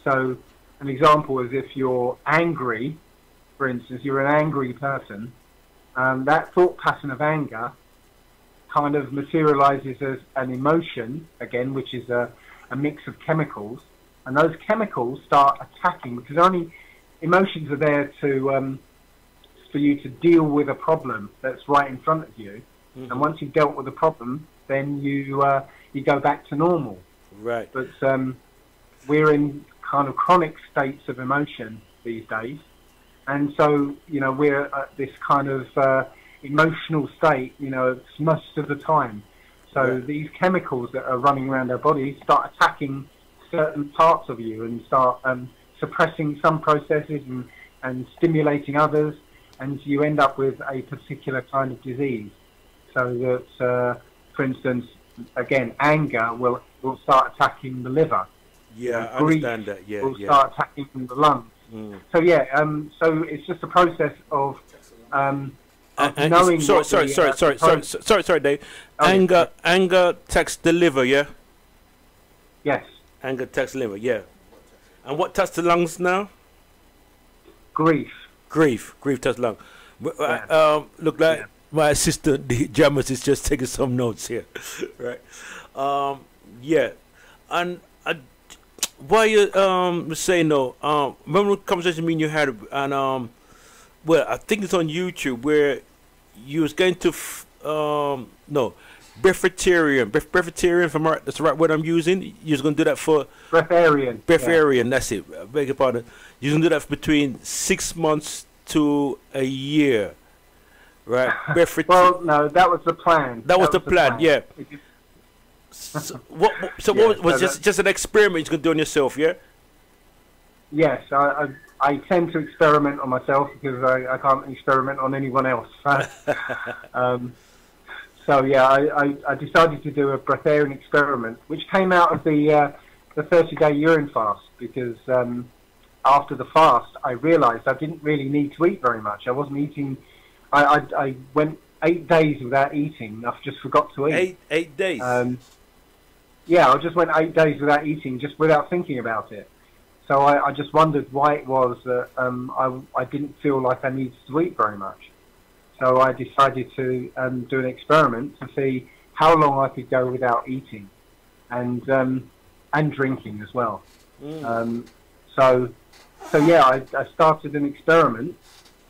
So an example is if you're angry, for instance, you're an angry person, that thought pattern of anger kind of materializes as an emotion again, which is a mix of chemicals, and those chemicals start attacking, because only emotions are there to for you to deal with a problem that's right in front of you, and once you've dealt with the problem, then you go back to normal. Right. But we're in kind of chronic states of emotion these days, and so we're at this kind of emotional state, most of the time. So these chemicals that are running around our bodies start attacking certain parts of you and start suppressing some processes and stimulating others, and you end up with a particular kind of disease. So that, for instance, again, anger will start attacking the liver. Yeah, I grief understand that. Yeah, will start attacking the lungs. So so it's just a process of knowing. Sorry, Dave. Oh, anger attacks the liver, yeah. Yes. Anger attacks the liver, yeah. And what attacks the lungs now? Grief. Grief attacks the lung. Look like my assistant, the Jammers, is just taking some notes here, right? Yeah, and why you saying no? Remember the conversation me and you had, and well, I think it's on YouTube where you was going to breatharian. Breatharian, if I'm right, that's the right word I'm using. You was going to do that for breatharian. That's it. I beg your pardon. You was going to do that for between 6 months to a year, right? Well, no, that was the plan. That was the plan. Yeah. So what was just an experiment you're going to do on yourself, yeah? Yes, I tend to experiment on myself because I can't experiment on anyone else. So yeah, I decided to do a breatharian experiment, which came out of the 30-day urine fast, because after the fast I realised I didn't really need to eat very much. I wasn't eating. I went 8 days without eating. I just forgot to eat. 8 days. Yeah, I just went 8 days without eating, just without thinking about it. So I just wondered why it was that I didn't feel like I needed to eat very much. So I decided to do an experiment to see how long I could go without eating and drinking as well. So yeah, I started an experiment,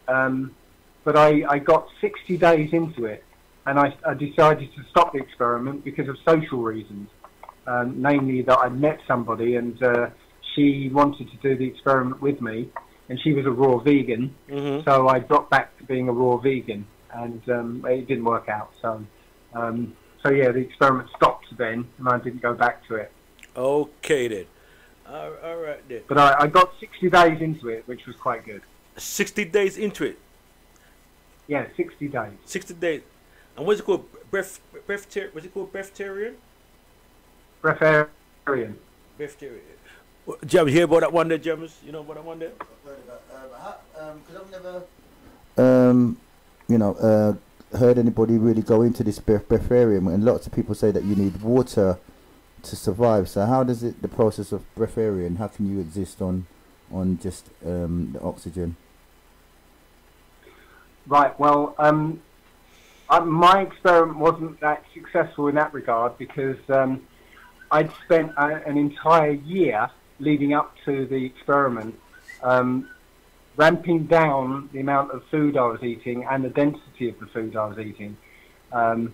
but I got 60 days into it, and I decided to stop the experiment because of social reasons, namely that I met somebody and she wanted to do the experiment with me, and she was a raw vegan, so I dropped back to being a raw vegan, and it didn't work out. So yeah, the experiment stopped then, and I didn't go back to it. Okay then. All right then. But I got 60 days into it, which was quite good. 60 days into it? Yeah, 60 days. 60 days. And what's it called? Was it called breatharian? Breatharian. Breatharian. James, you hear about that one there, James? You know about that one there? I've heard about because I've never, heard anybody really go into this breatharian, and lots of people say that you need water to survive. So how does the process of breatharian, how can you exist on just the oxygen? Right, well, my experiment wasn't that successful in that regard, because I'd spent an entire year leading up to the experiment ramping down the amount of food I was eating and the density of the food I was eating. So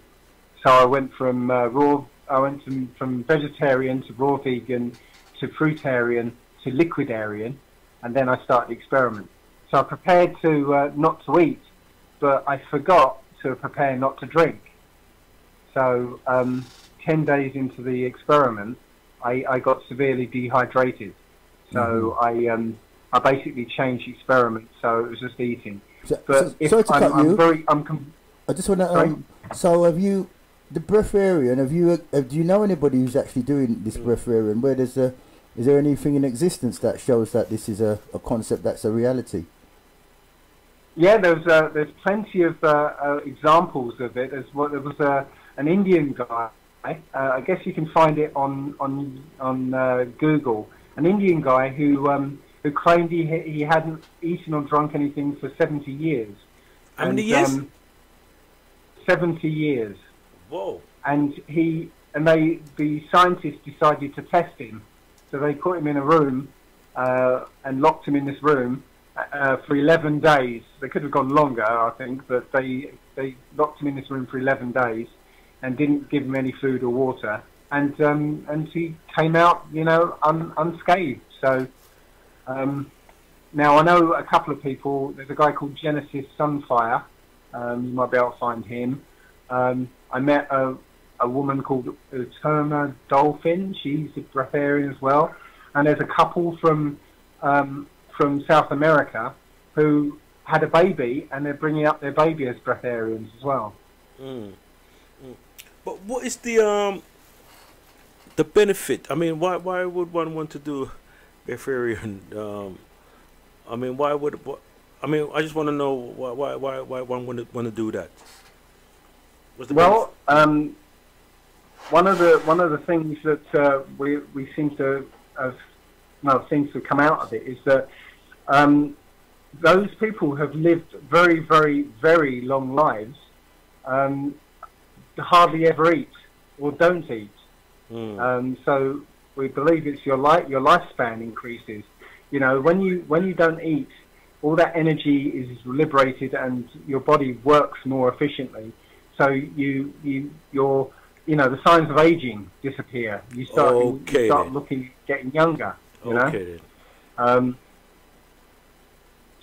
I went from from vegetarian to raw vegan to fruitarian to liquidarian, and then I started the experiment. So I prepared to not to eat, but I forgot to prepare not to drink. So 10 days into the experiment, I got severely dehydrated. So I basically changed the experiment, so it was just eating. But if sorry to cut you. I just want to. So have you the breatharian? Do you know anybody who's actually doing this breatharian? Where is there anything in existence that shows that this is a concept that's a reality? Yeah, there's plenty of examples of it. There was an Indian guy. I guess you can find it on Google. An Indian guy who claimed he hadn't eaten or drunk anything for 70 years. How many years? 70 years. Whoa! And the scientists decided to test him, so they put him in a room and locked him in this room for 11 days. They could have gone longer, I think, but they locked him in this room for 11 days and didn't give him any food or water, and he came out, unscathed. So now I know a couple of people. There's a guy called Genesis Sunfire. You might be able to find him. I met a woman called Turner Dolphin. She's a breatharian as well. And there's a couple from South America who had a baby, and they're bringing up their baby as breatharians as well. But what is the benefit? I mean, why would one want to do breatharian? I mean, why would? I mean, I just want to know why one want to do that. Well, one of the things that we seem to have seems to come out of it is that those people have lived very, very, very long lives, hardly ever eat or don't eat. So we believe it's your lifespan increases. When you don't eat, all that energy is liberated and your body works more efficiently. So your the signs of aging disappear. You start getting younger.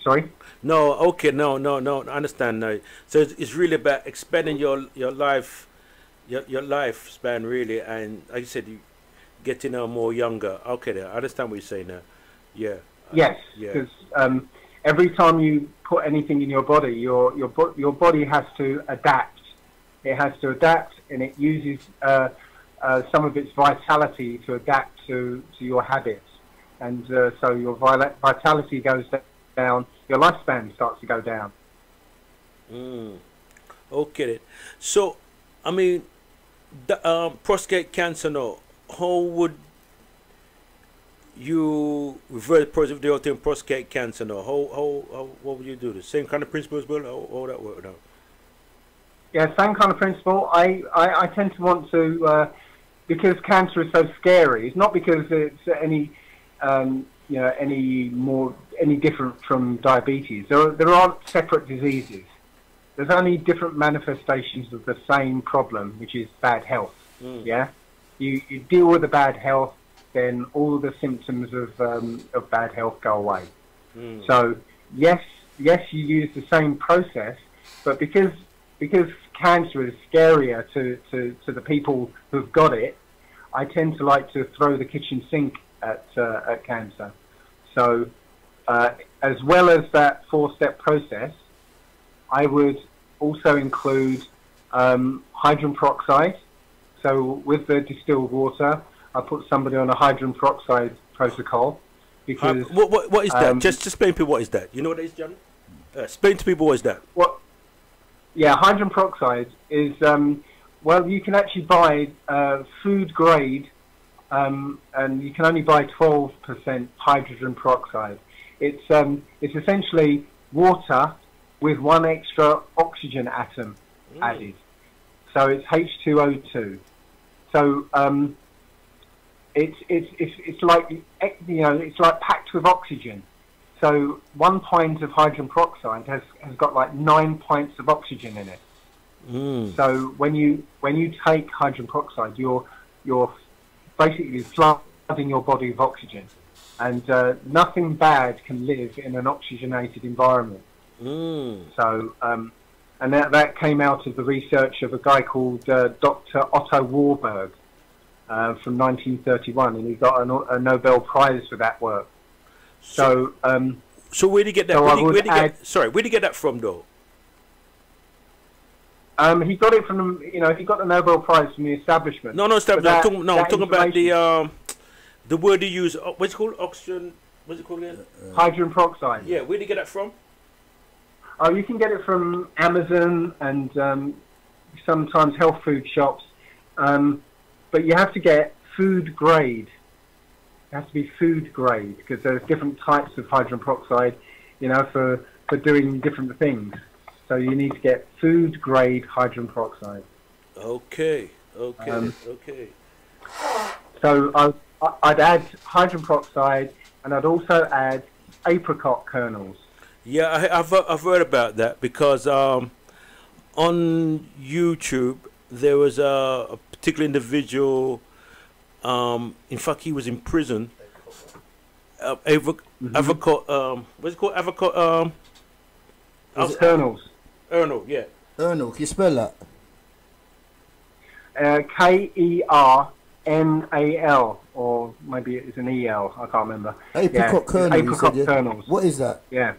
Sorry? No, okay, no, I understand now. So it's really about expanding your life, your lifespan, really, and like you said, you getting more younger. Okay, then, I understand what you're saying now. Yeah. Yes, because every time you put anything in your body, your body has to adapt. It has to adapt, and it uses some of its vitality to adapt to your habits. And so your vitality goes down, your lifespan starts to go down. Okay. So, I mean, the, prostate cancer, no, how would you reverse the prostate cancer, no? What would you do? The same kind of principle as well? How that work now? Yeah, same kind of principle. I tend to want to, because cancer is so scary, it's not because it's any different from diabetes. There aren't separate diseases. There's only different manifestations of the same problem, which is bad health. Yeah, you deal with the bad health, then all the symptoms of bad health go away. So yes, you use the same process, but because cancer is scarier to the people who've got it, I tend to like to throw the kitchen sink at cancer. So as well as that 4-step process, I would also include hydrogen peroxide. So with the distilled water, I put somebody on a hydrogen peroxide protocol because what is that? Just explain to people what is that. You know what it is, John? Explain to people what is that. Yeah, hydrogen peroxide is well, you can actually buy food grade, and you can only buy 12% hydrogen peroxide. It's essentially water with one extra oxygen atom added. So it's H2O2. So it's like it's like packed with oxygen. So 1 pint of hydrogen peroxide has got like 9 pints of oxygen in it. So when you take hydrogen peroxide, you're basically flooding your body with oxygen. and nothing bad can live in an oxygenated environment. So, and that came out of the research of a guy called Dr. Otto Warburg from 1931, and he got a Nobel Prize for that work. So where did he get that? Where did he get that from, though? He got it from, he got the Nobel Prize from the establishment. I'm talking about the word he used. What's it called? Oxygen. What's it called again? Hydrogen peroxide. Yeah, where did you get that from? Oh, you can get it from Amazon and sometimes health food shops, but you have to get food grade. It has to be food grade because there's different types of hydrogen peroxide, for doing different things. So you need to get food grade hydrogen peroxide. Okay. So I'd add hydrogen peroxide, and I'd also add apricot kernels. Yeah, I've heard about that because on YouTube there was a particular individual. In fact, he was in prison. Avocado. What's it called? Avocado. Kernels. Ernal, yeah. Ernal, can you spell that? Kernal, or maybe it's an EL. I can't remember. Apricot kernel. Apricot kernels. What is that? Yeah.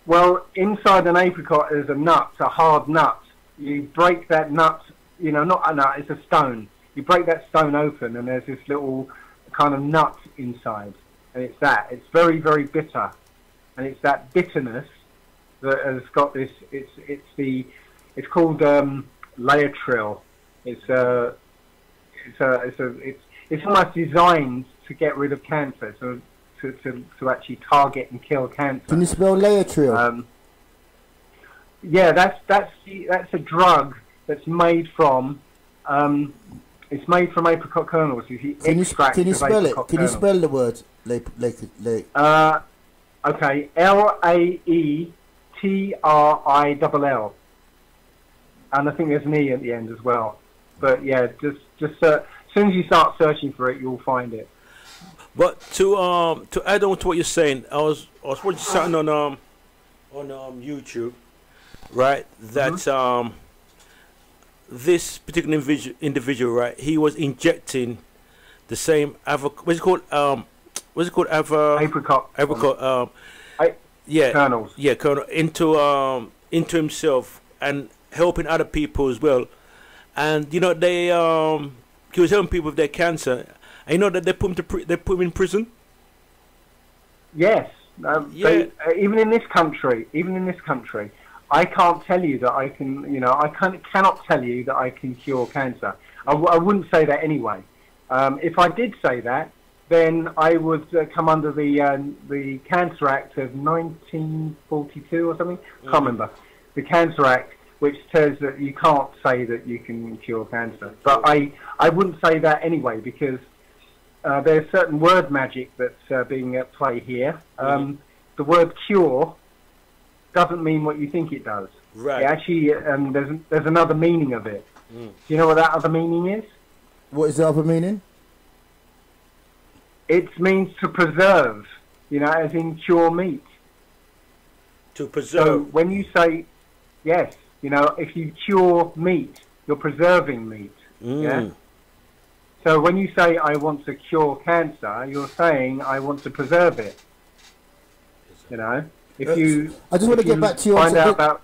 Well, inside an apricot is a nut, a hard nut. You break that nut. Not a nut. It's a stone. You break that stone open, and there's this little kind of nut inside, and it's that. It's very, very bitter, and it's that bitterness that has got this. It's called Laetril. It's almost designed to get rid of cancer, so to actually target and kill cancer. Can you spell Laetril? Yeah, that's a drug that's made from. It's made from apricot kernels. Can you spell it? Can you spell the word okay, Laetrill, and I think there's an E at the end as well. But yeah, just as soon as you start searching for it, you'll find it. But to add on to what you're saying, I was watching something on YouTube, right? That this particular individual, right? He was injecting the same what's it called? Apricot. Kernels. Yeah, kernel into himself and helping other people as well. And he was helping people with their cancer. And that they put him in prison. Yes. Even in this country, I can't tell you that I can. I cannot tell you that I can cure cancer. I wouldn't say that anyway. If I did say that, then I would come under the Cancer Act of 1942 or something. I can't remember. The Cancer Act, which says that you can't say that you can cure cancer. But I wouldn't say that anyway because there's certain word magic that's being at play here. The word cure doesn't mean what you think it does. Right. It actually, there's another meaning of it. Do you know what that other meaning is? What is the other meaning? It means to preserve, as in cure meat. To preserve. So when you say, yes, if you cure meat, you're preserving meat. Yeah. So when you say I want to cure cancer, you're saying I want to preserve it. If you, I just want to get back to your. Find out about.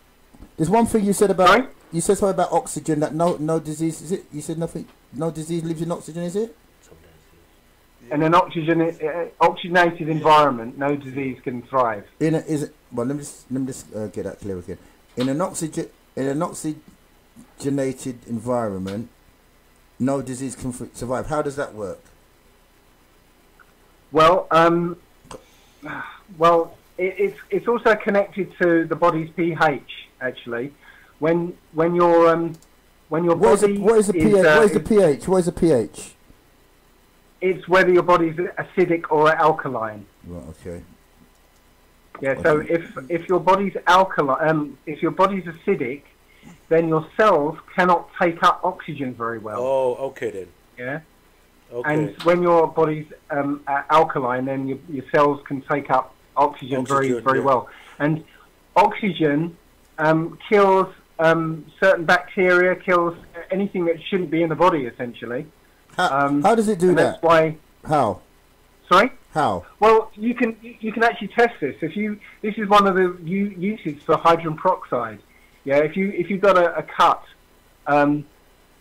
There's one thing you said about. Sorry? You said something about oxygen. That no disease is it? You said nothing. No disease lives in oxygen, is it? In an oxygenated environment, no disease can thrive. Let me just get that clear again. In an oxygenated environment, no disease can survive. How does that work? Well, it's also connected to the body's pH. Actually, when your body what is the pH? What is the pH? What is the pH? It's whether your body's acidic or alkaline. Right. Okay. Yeah. So if your body's alkaline, if your body's acidic, then your cells cannot take up oxygen very well. Oh, okay then. Yeah. Okay. And when your body's alkaline, then your cells can take up oxygen very well. And oxygen kills certain bacteria, kills anything that shouldn't be in the body, essentially. How does it do that? That's why. How? Sorry? How? Well, you can actually test this. This is one of the uses for hydrogen peroxide. Yeah, if you've got a cut,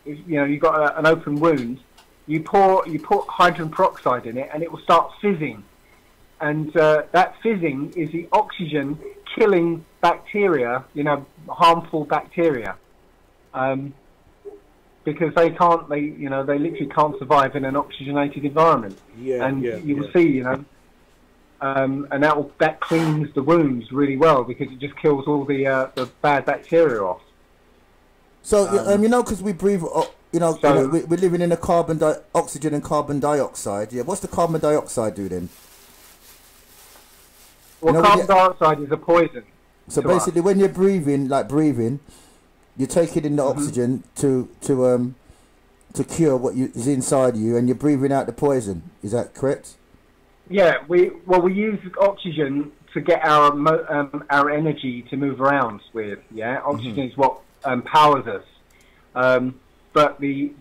you've got an open wound, you put hydrogen peroxide in it, and it will start fizzing. And that fizzing is the oxygen killing bacteria, harmful bacteria, because they literally can't survive in an oxygenated environment. You will see, and that cleans the wounds really well, because it just kills all the bad bacteria off. So because we breathe, we're living in a oxygen and carbon dioxide. Yeah, what's the carbon dioxide do then? Well, carbon dioxide is a poison. So basically, when you're breathing, you're taking in the oxygen to cure what is inside you, and you're breathing out the poison. Is that correct? Yeah, we use oxygen to get our energy to move around with. Yeah, oxygen is what powers us. But the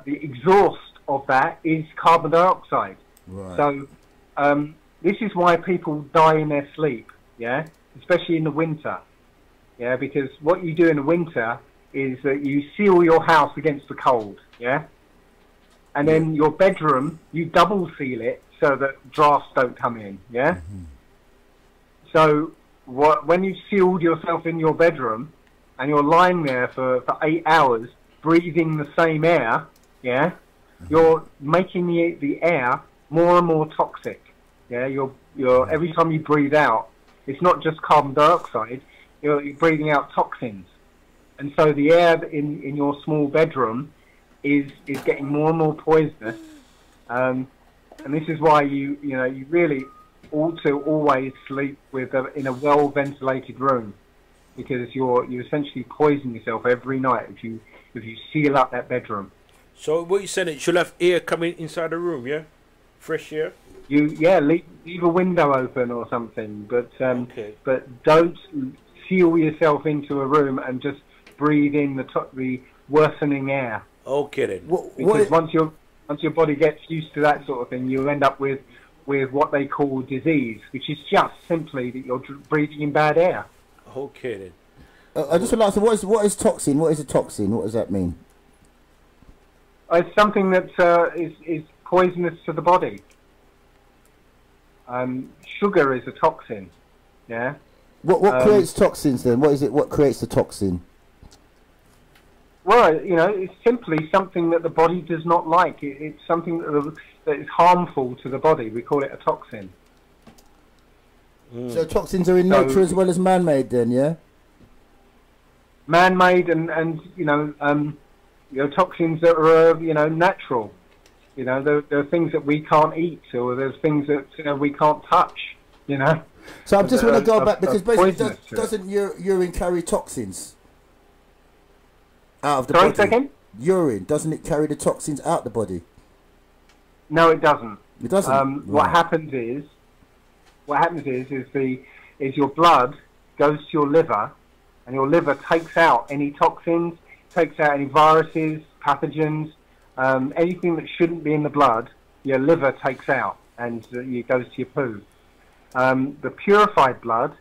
exhaust of that is carbon dioxide. Right. So this is why people die in their sleep. Yeah, especially in the winter. Yeah, because what you do in the winter is that you seal your house against the cold. Yeah, and then your bedroom, you double seal it so that drafts don't come in. Yeah. So when you've sealed yourself in your bedroom and you're lying there for 8 hours breathing the same air, yeah, you're making the air more and more toxic. Yeah, you're every time you breathe out, it's not just carbon dioxide, you're breathing out toxins. And so the air in your small bedroom is getting more and more poisonous. And this is why you really ought to always sleep in a well ventilated room, because you essentially poison yourself every night if you seal up that bedroom. So what you saying? It should have air coming inside the room, yeah, fresh air. Leave a window open or something, but don't seal yourself into a room and just breathe in the worsening air. Okay then. Because once your body gets used to that sort of thing, you end up with what they call disease, which is just simply that you're breathing in bad air. Okay then. I just would like to ask, what is toxin? What is a toxin? What does that mean? It's something that is poisonous to the body. Sugar is a toxin. Yeah. What creates toxins then? What is it? What creates the toxin? Well, it's simply something that the body does not like. It's something that is harmful to the body. We call it a toxin. So toxins are in nature as well as man-made then, yeah? Man-made and toxins that are natural. There are things that we can't eat, or there's things that we can't touch. So I just want to go back, because basically doesn't urine carry toxins out of the body? Second? Urine, doesn't it carry the toxins out the body? No, it doesn't. It doesn't. Right. What happens is your blood goes to your liver, and your liver takes out any toxins, takes out any viruses, pathogens, anything that shouldn't be in the blood. Your liver takes out, and it goes to your poo. The purified blood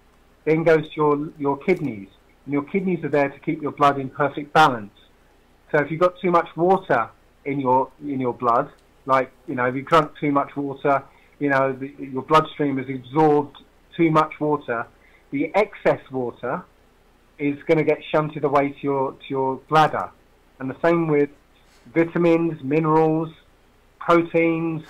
then goes to your kidneys, and your kidneys are there to keep your blood in perfect balance. So if you've got too much water in your blood, like if you've drunk too much water, your bloodstream has absorbed too much water, the excess water is going to get shunted away to your bladder. And the same with vitamins, minerals, proteins,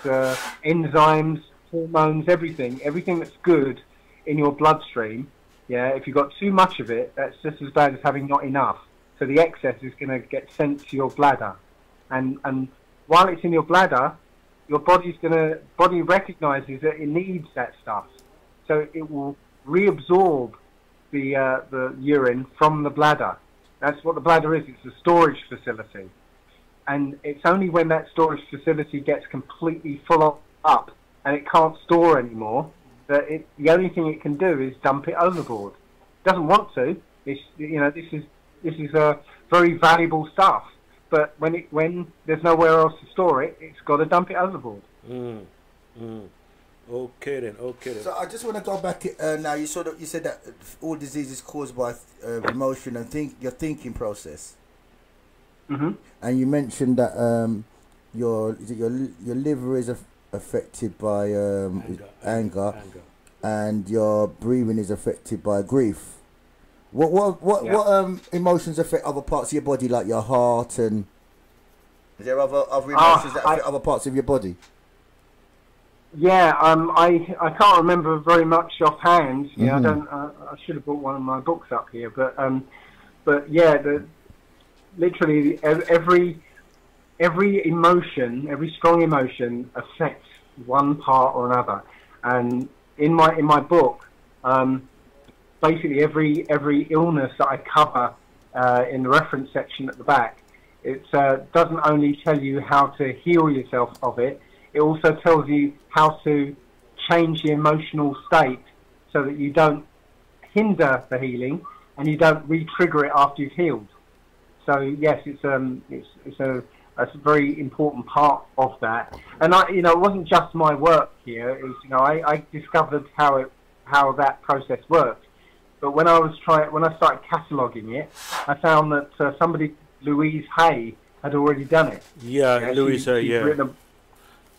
enzymes, hormones, everything that's good in your bloodstream. Yeah, if you've got too much of it, that's just as bad as having not enough. So the excess is going to get sent to your bladder, and while it's in your bladder, your body recognizes that it needs that stuff, so it will reabsorb the urine from the bladder. That's what the bladder is. It's a storage facility. and it's only when that storage facility gets completely full up and it can't store anymore that the only thing it can do is dump it overboard. It doesn't want to. It's, you know, this is very valuable stuff, but when there's nowhere else to store it, it's got to dump it overboard. Okay then. So I just want to go back now. You said that all disease is caused by emotion and your thinking process. And you mentioned that your liver is affected by anger, and your breathing is affected by grief. What emotions affect other parts of your body, like your heart, and is there other emotions that affect other parts of your body? Yeah, I can't remember very much offhand. Yeah, I should have brought one of my books up here, but yeah, literally every emotion, every strong emotion affects one part or another. And in my book, basically every illness that I cover in the reference section at the back, it doesn't only tell you how to heal yourself of it. It also tells you how to change the emotional state so that you don't hinder the healing and you don't re-trigger it after you've healed. So yes, it's a very important part of that. And it wasn't just my work here. It was, I discovered how that process worked. But when I started cataloguing it, I found that somebody, Louise Hay, had already done it. Yeah, Louise Hay.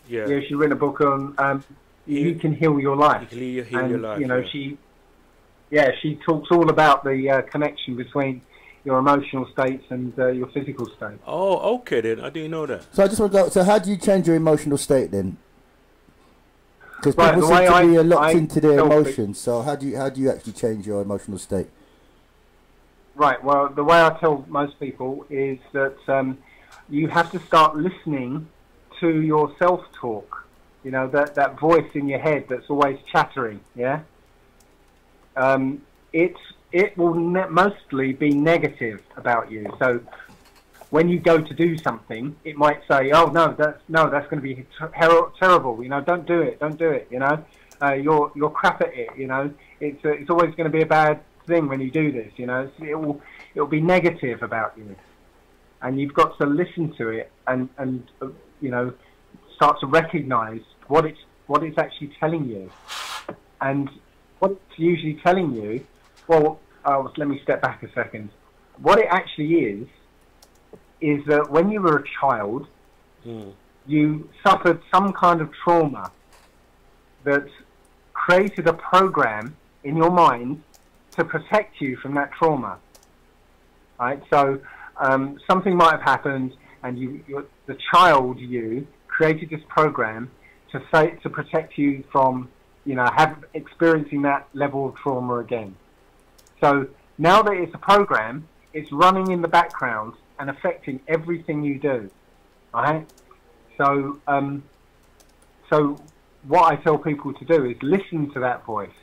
Yeah, she's written a book on you can heal your life. You can heal your life. She talks all about the connection between your emotional states and your physical state. Oh, okay then. I didn't know that. So I just want to go. So how do you change your emotional state then? Because people seem to be locked into their emotions. So how do you actually change your emotional state? Right. Well, the way I tell most people is that you have to start listening to your self-talk. You know, that voice in your head that's always chattering. Yeah. It will mostly be negative about you. So when you go to do something, it might say, "Oh no, that's going to be terrible. You know, don't do it. You know, you're crap at it. You know, it's always going to be a bad thing when you do this. You know, it'll be negative about you, and you've got to listen to it and start to recognise what it's actually telling you, and what it's usually telling you. Well, let me step back a second. What it actually is that when you were a child, you suffered some kind of trauma that created a program in your mind to protect you from that trauma. Right? So something might have happened, and the child created this program to protect you from experiencing that level of trauma again. So now that it's a program, it's running in the background and affecting everything you do. Right? So what I tell people to do is listen to that voice,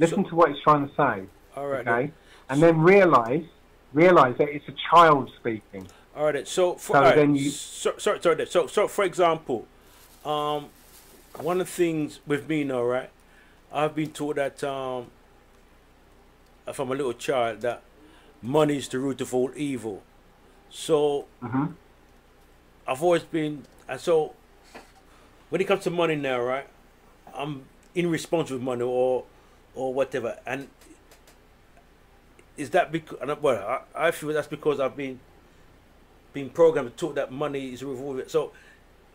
listen to what it's trying to say. All right. Okay, and then realize that it's a child speaking. All right. So for example, one of the things with me now, right? I've been taught that from a little child that money is the root of all evil. So I've always been, and so when it comes to money now, right? I'm irresponsible with money or whatever, and is that because? Well, I feel that's because I've been programmed and taught that money is the root of all evil. So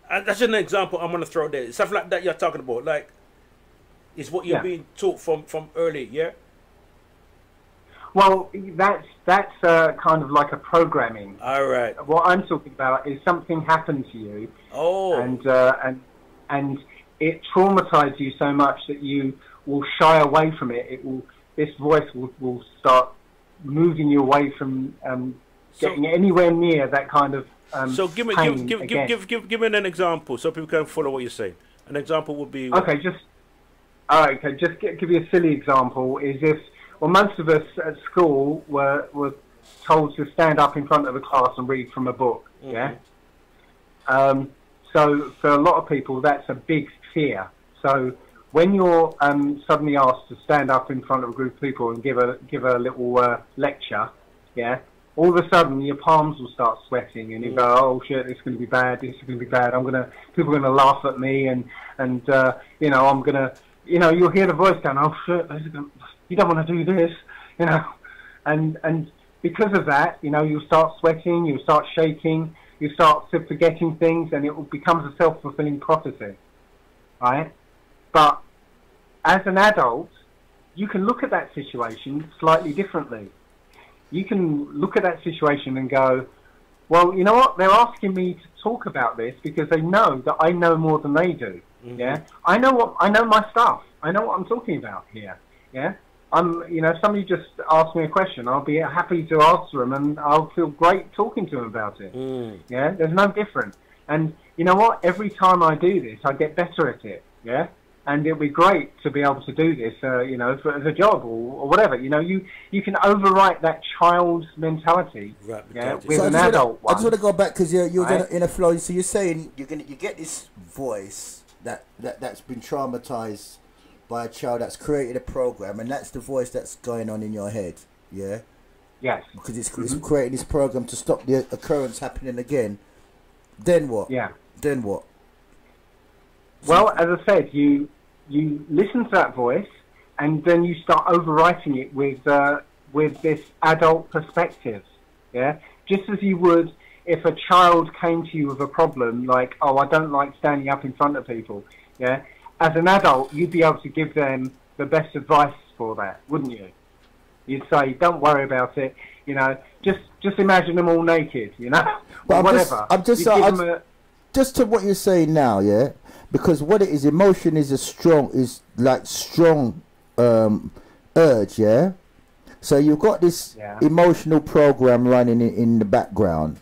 that's just an example I'm gonna throw there. Stuff like that you're talking about, like, is what you're being taught from early, yeah. Well, that's kind of like a programming. All right. What I'm talking about is something happened to you. Oh. And it traumatized you so much that you will shy away from it. This voice will start moving you away from getting anywhere near that kind of so give me an example so people can follow what you're saying. An example would be okay. Just give you a silly example. Is if most of us at school were told to stand up in front of the class and read from a book. Yeah. So for a lot of people, that's a big fear. So when you're suddenly asked to stand up in front of a group of people and give a little lecture, yeah, all of a sudden your palms will start sweating, and you go, oh shit, this is going to be bad. This is going to be bad. People are going to laugh at me, and you know, I'm gonna, you know, you'll hear the voice going, oh shit, you don't want to do this, you know, and because of that, you know, you'll start sweating, you'll start shaking, you start forgetting things, and it becomes a self-fulfilling prophecy, right? But as an adult, you can look at that situation slightly differently. You can look at that situation and go, well, you know what? They're asking me to talk about this because they know that I know more than they do. Mm-hmm. Yeah, I know my stuff. I know what I'm talking about here. Yeah, you know, if somebody just asks me a question, I'll be happy to answer them, and I'll feel great talking to them about it. Yeah, there's no different. And you know what? Every time I do this, I get better at it. Yeah. And it'll be great to be able to do this, you know, as a job or whatever. You know, you can overwrite that child's mentality, with an adult one. I just want to go back because you're right? In a flow. So you're saying you get this voice that's been traumatized by a child that's created a program, and that's the voice that's going on in your head, yeah. Yes. Because it's creating this program to stop the occurrence happening again. Then what? Yeah. Then what? Well, as I said, you listen to that voice, and then you start overwriting it with this adult perspective, yeah? Just as you would if a child came to you with a problem, like, oh, I don't like standing up in front of people, yeah? As an adult, you'd be able to give them the best advice for that, wouldn't you? You'd say, don't worry about it, you know, just imagine them all naked, you know? But whatever. Just to what you're saying now, yeah? Because what it is, emotion is strong urge, yeah? So you've got this emotional program running in the background,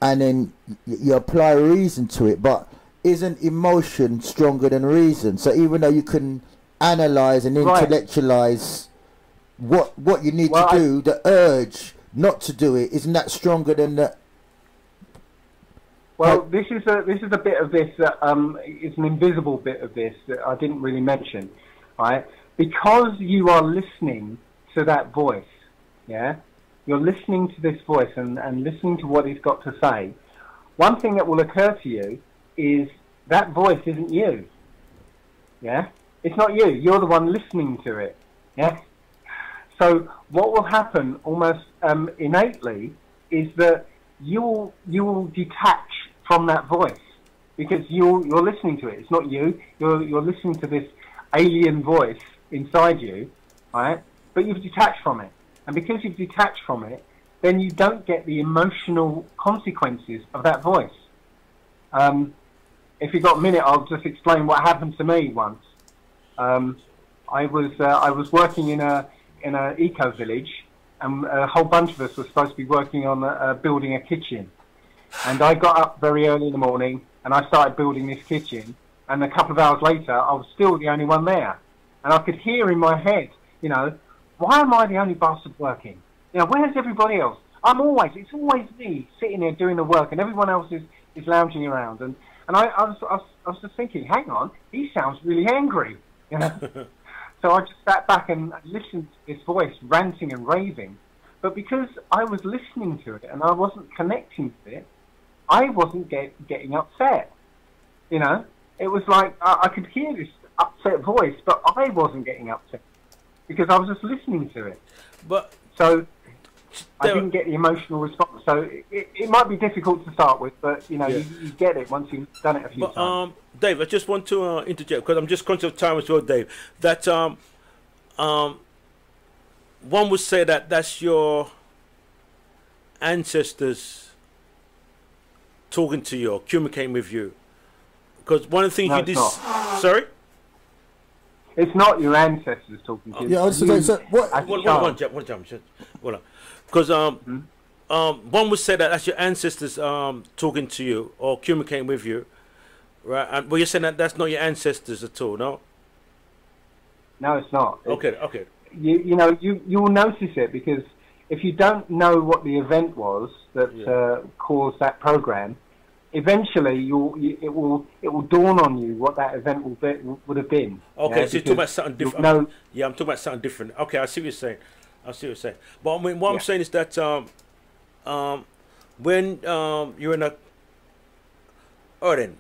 and then you apply reason to it, but isn't emotion stronger than reason? So even though you can analyze and intellectualize what you need to do, the urge not to do it, isn't that stronger than the... Well, this is a bit of this that it's an invisible bit of this that I didn't really mention, right? Because you are listening to that voice, yeah? You're listening to this voice and listening to what it's got to say. One thing that will occur to you is that voice isn't you, yeah? It's not you. You're the one listening to it, yeah? So what will happen almost innately is that you will detach from that voice, because you're listening to it. It's not you. You're listening to this alien voice inside you, right? But you've detached from it, and because you've detached from it, then you don't get the emotional consequences of that voice. If you've got a minute, I'll just explain what happened to me once. I was working in a eco village, and a whole bunch of us were supposed to be working on building a kitchen. And I got up very early in the morning, and I started building this kitchen. And a couple of hours later, I was still the only one there. And I could hear in my head, you know, why am I the only bastard working? You know, where's everybody else? It's always me sitting there doing the work, and everyone else is lounging around. And I was just thinking, hang on, he sounds really angry, you know. So I just sat back and listened to this voice ranting and raving. But because I was listening to it and I wasn't connecting to it, I wasn't getting upset. You know, it was like I could hear this upset voice, but I wasn't getting upset because I was just listening to it. But so I didn't get the emotional response. So it might be difficult to start with, but you know, you get it once you've done it a few times. Dave, I just want to interject because I'm just conscious of time as well, Dave. That one would say that that's your ancestors talking to you or communicating with you, because one of the things you did. Sorry, it's not your ancestors talking to you. Yeah, so what? Because one would say that that's your ancestors talking to you or communicating with you, right? And but you're saying that that's not your ancestors at all, no? No, it's not. Okay. You know, you will notice it, because if you don't know what the event was that caused that program, eventually it will dawn on you what that event would have been. Okay, yeah, so you're talking about something different. No, yeah, I'm talking about something different. Okay, I see what you're saying. I see what you're saying. But I mean, what I'm saying is that when you're in a, or then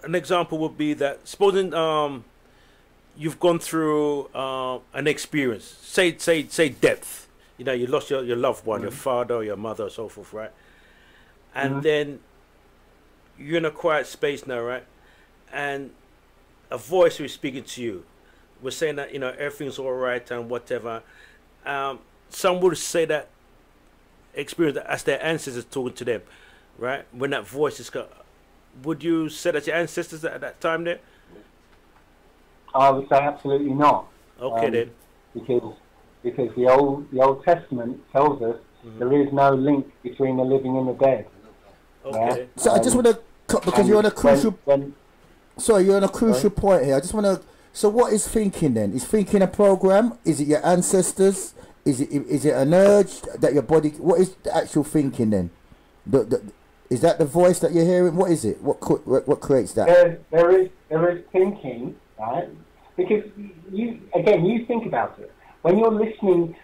an example would be that supposing you've gone through an experience, say death. You know, you lost your loved one, your father, or your mother, or so forth, right? And then you're in a quiet space now, right? And a voice was speaking to you. We're saying that, you know, everything's all right and whatever. Some would say that experience as their ancestors talking to them, right? When that voice is got, would you say that your ancestors at that time there? I would say absolutely not. Okay, then. Because the Old Testament tells us there is no link between the living and the dead. Okay. Yeah? So I just want to cut, because you're on a crucial. Sorry, you're on a crucial point here. I just want to. So what is thinking then? Is thinking a program? Is it your ancestors? Is it an urge that your body? What is the actual thinking then? Is that the voice that you're hearing? What is it? What creates that? There is thinking, right? Because you think about it. When you're listening,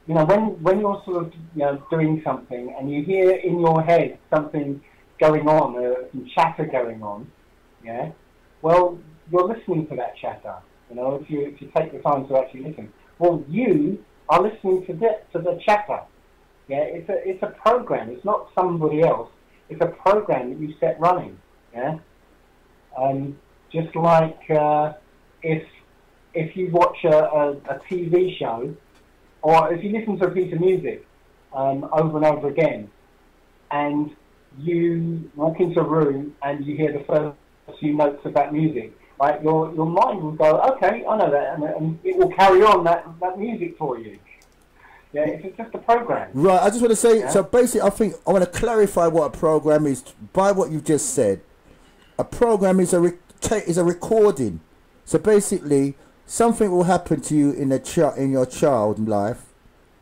you know, when you're sort of, you know, doing something and you hear in your head something going on, some chatter going on, yeah. Well, you're listening to that chatter. You know, if you take the time to actually listen. Well, you are listening to the chatter. Yeah, it's a program. It's not somebody else. It's a program that you set running. Yeah. Just like if you watch a TV show, or if you listen to a piece of music over and over again, and you walk into a room and you hear the first few notes of that music, right? Your mind will go, okay, I know that, and it will carry on that music for you. Yeah, it's just a program. Right, I just want to say, so basically I think I want to clarify what a program is by what you just said. A program is a recording. So basically, something will happen to you in your child life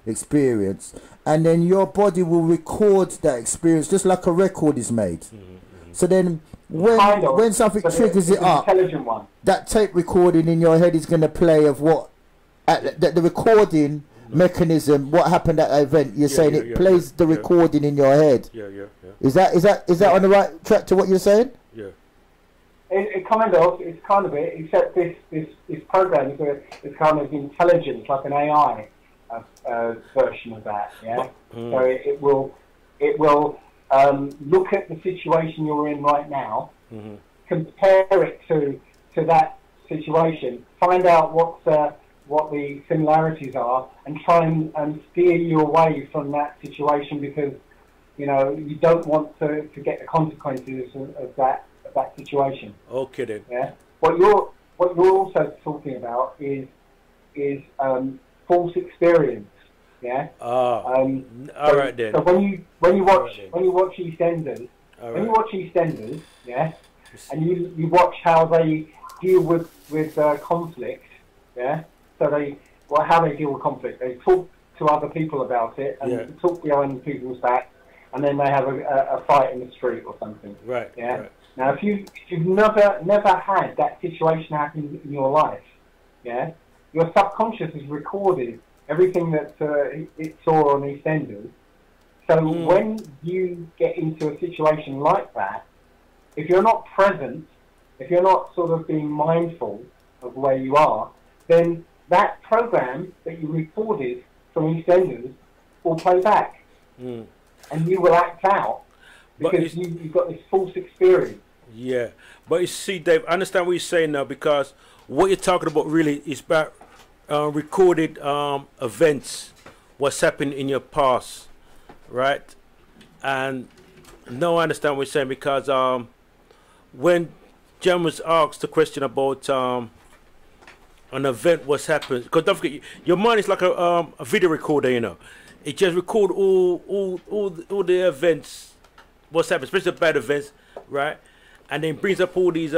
experience, and then your body will record that experience just like a record is made. So then when something triggers it up, that tape recording in your head is going to play of what the recording mechanism, what happened at that event. You're saying it plays the recording in your head. Is that on the right track to what you're saying? It's kind of it, except this program is kind of intelligence, like an AI version of that. Yeah. So it will look at the situation you're in right now, compare it to that situation, find out what the similarities are, and try and steer you away from that situation, because you know you don't want to get the consequences of that situation. Okay then. Yeah. What you're also talking about is false experience. Yeah. All right then. So when you watch EastEnders, EastEnders, yeah, and you watch how they deal with conflict, yeah. So how they deal with conflict. They talk to other people about it and talk behind people's backs, and then they have a fight in the street or something. Right. Yeah. Right. Now, if you've never had that situation happen in your life, yeah, your subconscious has recorded everything that it saw on EastEnders. So when you get into a situation like that, if you're not present, if you're not sort of being mindful of where you are, then that program that you recorded from EastEnders will play back, and you will act out because you've got this false experience. Yeah, but you see, Dave, I understand what you're saying now, because what you're talking about really is about recorded events, what's happened in your past, right? And no, I understand what you're saying, because when Jan was asked the question about an event, what's happened, because don't forget, your mind is like a video recorder, you know. It just record all the events, what's happened, especially the bad events, right? And then brings up all these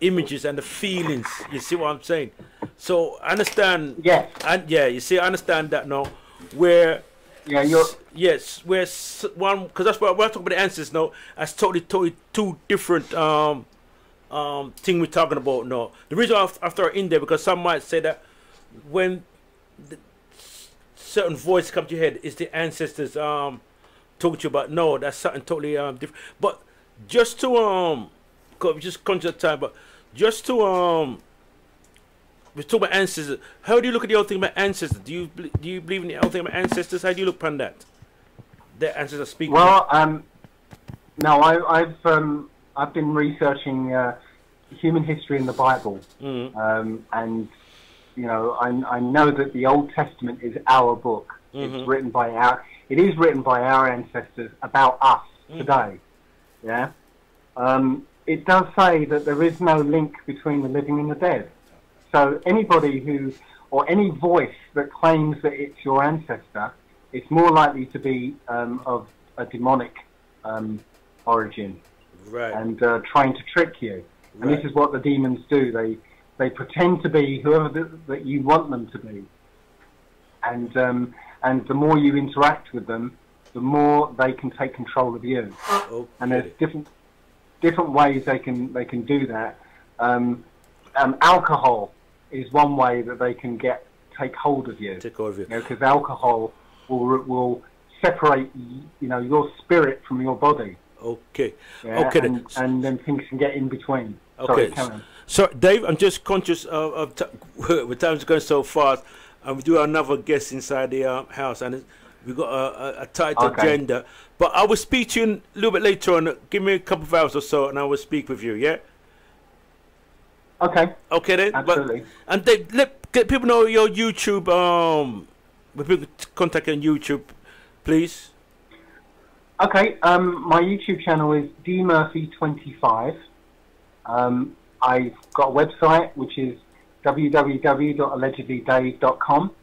images and the feelings. You see what I'm saying? So I understand. Yeah. And yeah, you see, I understand that now. Where Yeah, you're. Yes, where one, because that's what we're talking about the ancestors. No, that's totally two different thing we're talking about. No, the reason I throw it in there because some might say that when the certain voice come to your head is the ancestors talking to you about. No, that's something totally different. But just to just conscious of time, but just to we talk about ancestors. How do you look at the whole thing about ancestors? Do you believe in the whole thing about ancestors? How do you look upon that? The ancestors speaking. Well, no, I've been researching human history in the Bible, and you know, I know that the Old Testament is our book. It's written by it is written by our ancestors about us today. Yeah, it does say that there is no link between the living and the dead. So anybody who, or any voice that claims that it's your ancestor, it's more likely to be of a demonic origin, right? And trying to trick you. And this is what the demons do. They pretend to be whoever that you want them to be. And the more you interact with them, the more they can take control of you. Okay. And there's different ways they can do that. Alcohol is one way that they can take hold of you. Take hold of you. Because alcohol will separate, you know, your spirit from your body. Okay. Yeah? Okay. And then things can get in between. Okay. So, Dave, I'm just conscious of time's going so fast, and we do have another guest inside the house, and we've got a tight agenda. But I will speak to you a little bit later on. Give me a couple of hours or so, and I will speak with you. Yeah. Okay. Okay then. Absolutely. And Dave, let people know your YouTube. If people contact you on YouTube, please. Okay. My YouTube channel is dmurphy25. I've got a website which is www.allegedlydave.com,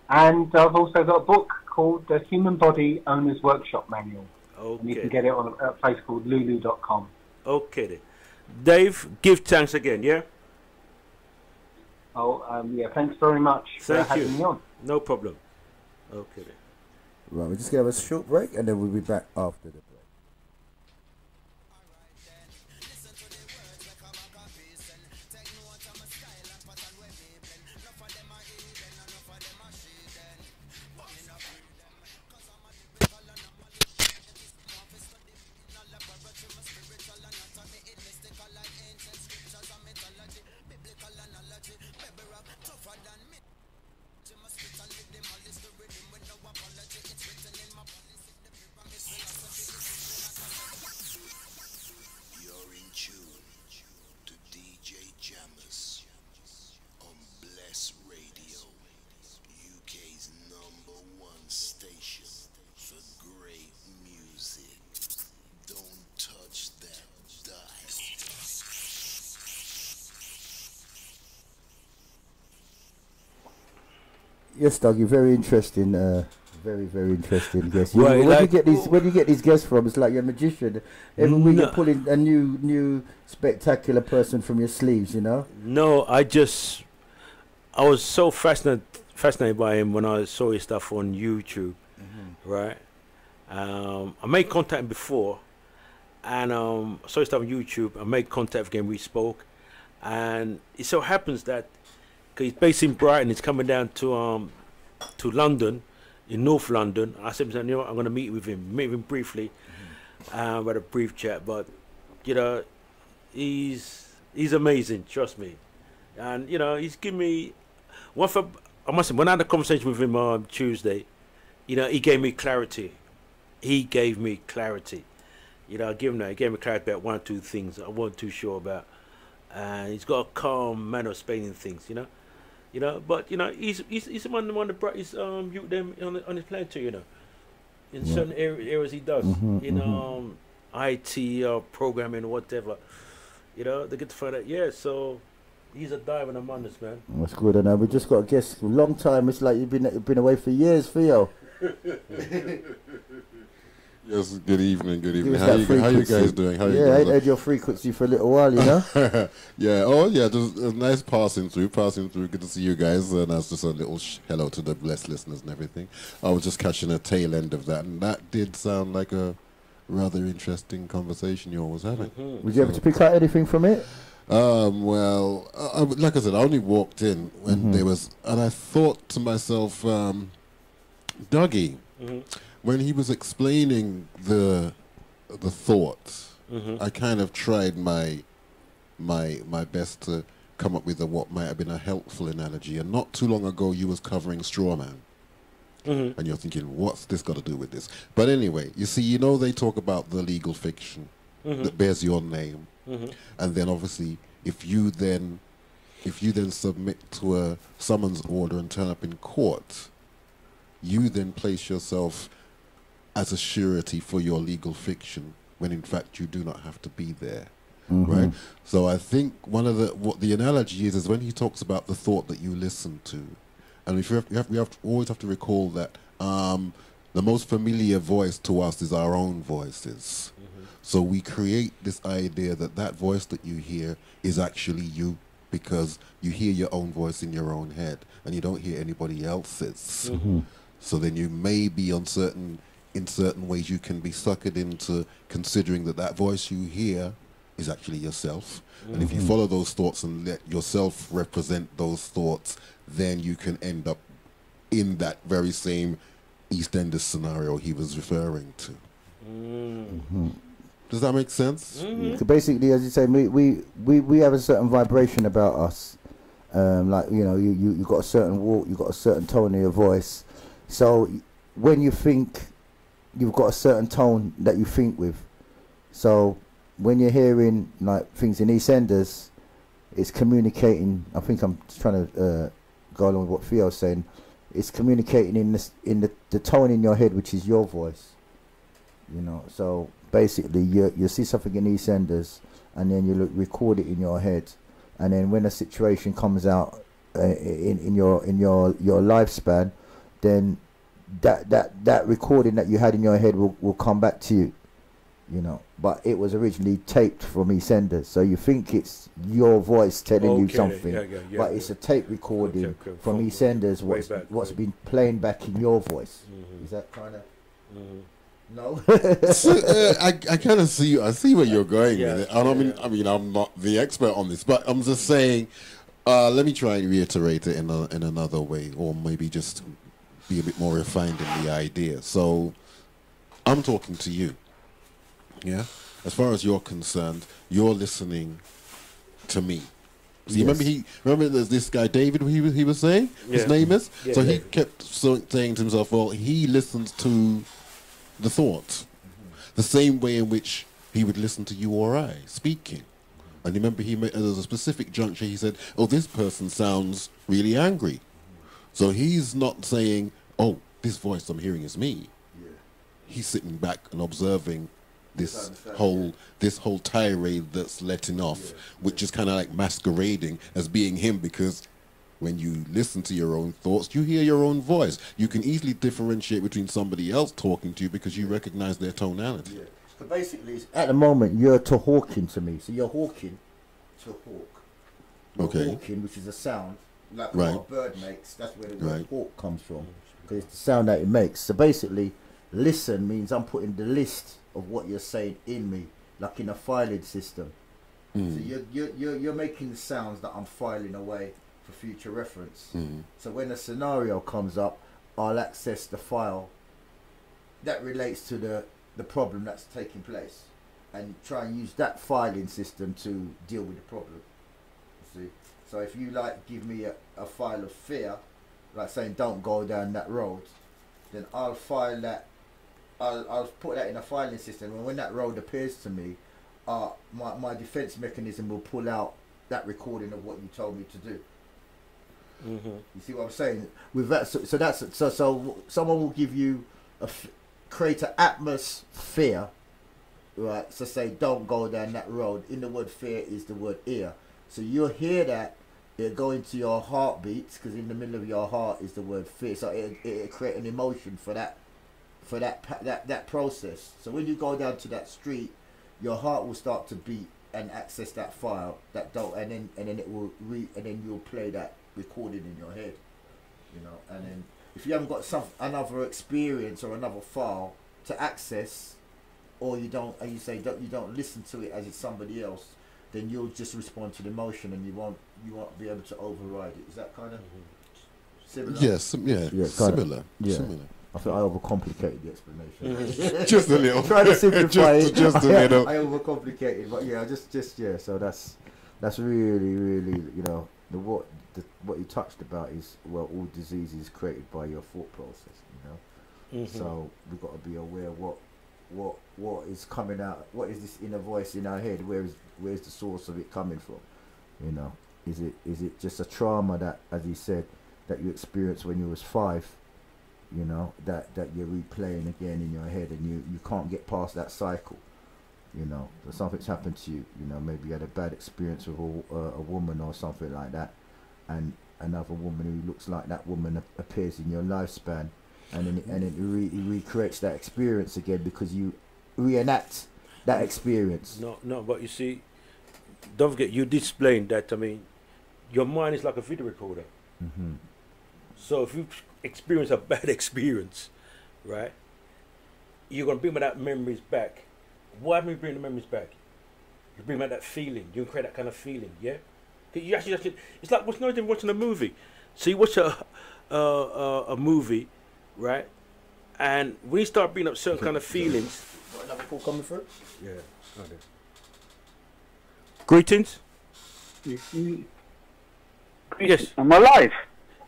and I've also got a book called The Human Body Owner's Workshop Manual. Okay. And you can get it on a place called lulu.com. Okay then. Dave, give thanks again, yeah? Oh, yeah, thanks very much for having me on. No problem. Okay then. Right, we're just going to have a short break and then we'll be back after the break. You're in tune to DJ Jammers on Blessradio, UK's #1 station for great music. Don't touch that dial. Yes, Dougie, very interesting. Very, very interesting guest. Right, where like, do you get these guests from? It's like you're a magician. Every week you're pulling a new spectacular person from your sleeves, you know? No, I was so fascinated by him when I saw his stuff on YouTube, right? I made contact before, and I saw his stuff on YouTube. I made contact again. We spoke, and it so happens that cause he's based in Brighton, he's coming down to London, in North London. I said, you know what, I'm going to meet with him briefly. We had a brief chat, but you know, he's amazing. Trust me, and you know, he's given me one for. I must say, when I had a conversation with him on Tuesday, you know, he gave me clarity. You know, I give him that. He gave me clarity about one or two things I wasn't too sure about, and he's got a calm manner of explaining things. You know, but you know, he's one of the brightest youth them on his planet too. You know, in certain areas he does. IT programming or whatever. You know, they get to find out. Yeah, so he's a diamond among us, man. That's good. And we just got a guest. Long time. It's like you've been away for years, Theo. Yes, good evening, good evening. us How that you guys frequency. doing? How you Yeah, I ain't guys? heard your frequency for a little while, you know. Yeah, oh yeah, just a nice passing through. Good to see you guys, and that's just a little hello to the blessed listeners and everything. I was just catching a tail end of that, and that did sound like a rather interesting conversation you all was having. Was you able to pick out anything from it? Well, like I said, I only walked in when there was, and I thought to myself, Dougie, when he was explaining the thoughts, I kind of tried my best to come up with what might have been a helpful analogy. And not too long ago, you was covering straw man. And you're thinking, what's this got to do with this? But anyway, you see, they talk about the legal fiction that bears your name. And then obviously, if you then submit to a summons order and turn up in court, you then place yourself as a surety for your legal fiction, when in fact you do not have to be there. Right? So I think what the analogy is when he talks about the thought that you listen to. And if we always have to recall that the most familiar voice to us is our own voices. So we create this idea that voice that you hear is actually you, because you hear your own voice in your own head and you don't hear anybody else's. So then you may be in certain ways you can be suckered into considering that voice you hear is actually yourself. And if you follow those thoughts and let yourself represent those thoughts, then you can end up in that very same EastEnders scenario he was referring to. Does that make sense? So basically, as you say, we have a certain vibration about us. Like, you got a certain walk, you got a certain tone in your voice. So when you think, you've got a certain tone that you think with. So when you're hearing like things in EastEnders, it's communicating. I think I'm just trying to go along with what Theo's saying. It's communicating in the tone in your head, which is your voice. So basically, you see something in EastEnders, and then you record it in your head, and then when a situation comes out in your lifespan, then that recording that you had in your head will come back to you. But it was originally taped from EastEnders, so you think it's your voice telling you something, but it's a tape recording from EastEnders. What's been playing back in your voice? Is that kind of no? I kind of see. I see where you're going with it. I mean, I'm not the expert on this, but I'm just saying. Let me try and reiterate it in another way, or maybe just be a bit more refined in the idea. So, I'm talking to you. Yeah, as far as you're concerned, you're listening to me. So you remember there's this guy David he was saying his name is. So he kept saying to himself, well, he listens to the thoughts the same way in which he would listen to you or I speaking. And remember, there was a specific juncture. He said, "Oh, this person sounds really angry." So he's not saying, "Oh, this voice I'm hearing is me." He's sitting back and observing this whole tirade that's letting off, which is kind of like masquerading as being him, because when you listen to your own thoughts, you hear your own voice. You can easily differentiate between somebody else talking to you because you recognize their tonality. So basically, at the moment, you're talking to me. So you're hawking to hawk. You're hawking, which is a sound, like what a bird makes. That's where the word hawk comes from, because it's the sound that it makes. So basically, listen means I'm putting the list of what you're saying in me, like in a filing system. So you're making the sounds that I'm filing away for future reference. So when a scenario comes up, I'll access the file that relates to the problem that's taking place, and try and use that filing system to deal with the problem. You see, so if you give me a file of fear, like saying don't go down that road, then I'll file that. I'll put that in a filing system, and when that road appears to me, my defense mechanism will pull out that recording of what you told me to do. You see what I'm saying? With that, so someone will give you create an atmosphere, right? So say don't go down that road. In the word fear is the word ear. So you'll hear that. It'll go into your heartbeats, because in the middle of your heart is the word fear. So it'll create an emotion for that for that process. So when you go down to that street, your heart will start to beat and access that file, and then it will and then you'll play that recording in your head, you know. And then if you haven't got another experience or another file to access, or you don't, and you say you don't listen to it as it's somebody else, then you'll just respond to the emotion, and you won't be able to override it. Is that kind of similar? Yes, yeah, similar. Yeah. Similar. I feel I overcomplicated the explanation. Just a little. Trying to simplify it. Just a little. I overcomplicated, but yeah, just yeah. So that's really, really, you know, what you touched about is, well, all disease is created by your thought process, you know. So we've got to be aware what is coming out. What is this inner voice in our head? Where's the source of it coming from? You know, is it just a trauma that, as he said, that you experienced when you was 5? You know, that you're replaying again in your head, and you can't get past that cycle. You know, so something's happened to you. You know, maybe you had a bad experience with a woman or something like that, and another woman who looks like that woman appears in your lifespan, and then it recreates that experience again because you reenact that experience. No, but you see, don't forget, you did explain that. I mean, your mind is like a video recorder. So if you experience a bad experience, right, you're going to bring that memories back. Why do we bring the memories back? You bring back that feeling. You can create that kind of feeling, yeah? You actually it's like what's no different watching a movie. So you watch a movie, right, and when you start bringing up certain kind of feelings. Got another call coming through? Yeah. Okay. Greetings. Yes. Am I live?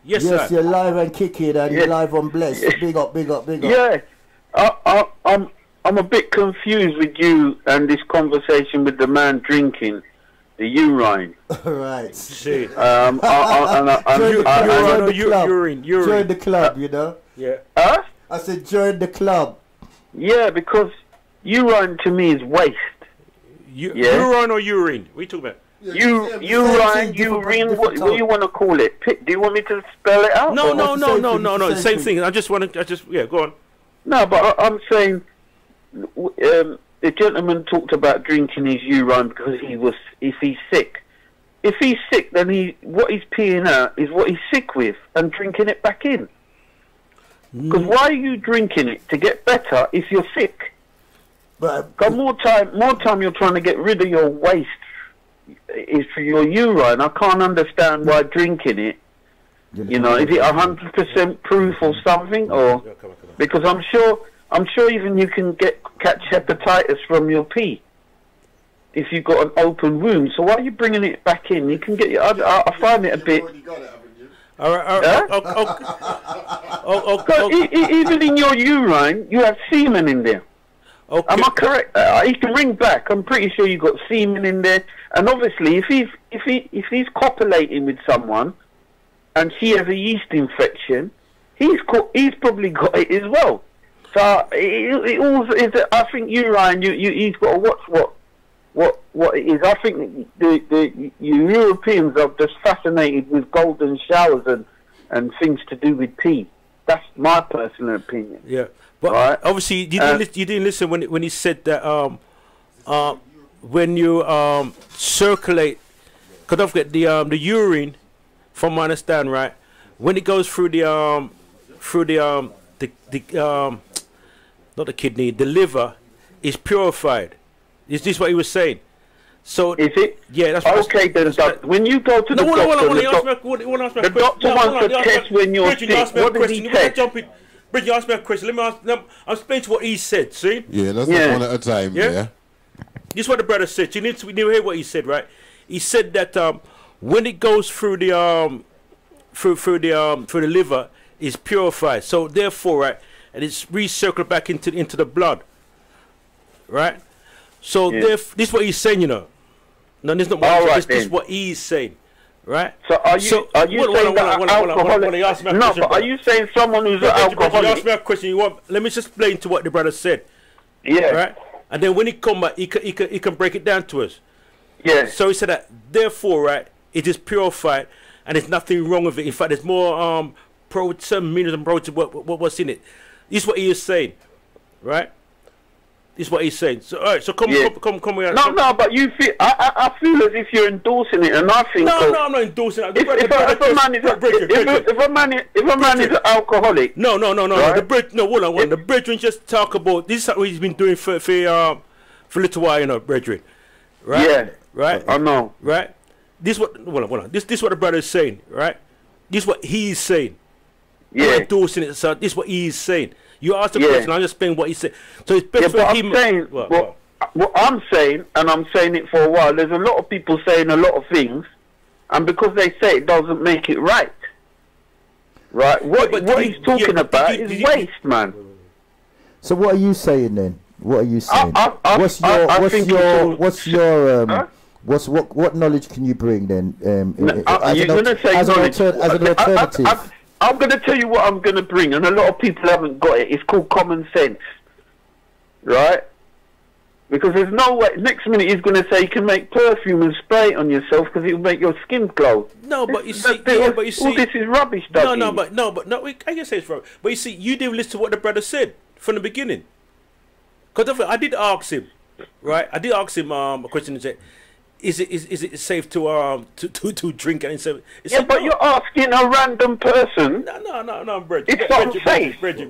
Yes, yes, sir. You're live and kicking, and you're live on Bless. Big up. Yeah, I'm a bit confused with you and this conversation with the man drinking the urine. Right. See. Join the club, you know. Yeah. Huh? I said join the club. Yeah, because urine to me is waste. Urine or urine? What are you talking about? Urine, what do you want to call it? Do you want me to spell it out? No. Same thing. Yeah, go on. No, but I'm saying the gentleman talked about drinking his urine because if he's sick. If he's sick, then what he's peeing out is what he's sick with and drinking it back in. Because why are you drinking it? To get better if you're sick. But more time you're trying to get rid of your waste is for your urine. I can't understand why drinking it. You know, is it 100% proof or something, or because I'm sure even you can catch hepatitis from your pee if you've got an open wound. So why are you bringing it back in? You can get. I find it a bit. Even in your urine, you have semen in there. Okay. Am I correct? He can ring back. I'm pretty sure you got semen in there. And obviously, if he's copulating with someone, and she has a yeast infection, he's probably got it as well. So it all is. I think urine. He's got to watch what it is. I think the Europeans are just fascinated with golden showers and things to do with pee. That's my personal opinion. Yeah. But obviously, you didn't listen when he said that when you circulate, because don't forget the urine, from my understand, right, when it goes through the not the kidney, the liver, is purified. Is this what he was saying? So is it? Yeah, that's okay. Then when you go to the doctor, the doctor wants to test when you're sick. What does he test? Bridget, you asked me a question. Let me explain to what he said. See? Yeah, let's one at a time. Yeah. This is what the brother said. You need to hear what he said, right? He said that when it goes through the through the liver, it's purified. So therefore, right, and it's recircled back into the blood, right? So this is what he's saying, you know. No, this is not what this is what he's saying. Right. So are you saying that alcoholic? No, but are you saying someone who's an alcoholic? You asked me a question. Let me just explain to what the brother said. Yeah. Right. And then when he come back, he can break it down to us. Yeah. So he said that therefore, right, it is purified and there's nothing wrong with it. In fact, there's more protein, minerals and protein. What's in it? This is what he is saying, right? This is what he's saying. So, all right. So come. No, but you feel. I feel as if you're endorsing it, and I think. No, I'm not endorsing it. If a man is an alcoholic. No. Right? The brethren just talk about this. Is what he's been doing for a little while, you know, brethren. Right. Yeah. Right. I know. Right. This what. Hold on. This what the brother is saying. Right. This what he is saying. Yeah. I'm not endorsing it, sir. This is what he is saying. You asked the question, I'm just saying what he said. So it's best for him. What I'm saying, and I'm saying it for a while, there's a lot of people saying a lot of things, and because they say it doesn't make it right. Right? What he's talking about is waste, man. So what are you saying then? What are you saying? What knowledge can you bring then? You're going to say as an alternative. I'm going to tell you what I'm going to bring, and a lot of people haven't got it. It's called common sense, right? Because there's no way. Next minute he's going to say you can make perfume and spray it on yourself because it will make your skin glow. No, but you see, all this is rubbish, Dougie. No. I can say it's rubbish. But you see, you didn't listen to what the brother said from the beginning. Because I did ask him, right? I did ask him a question and said, Is it safe to drink? And but you're asking a random person. No, brethren. It's not safe. Brethren.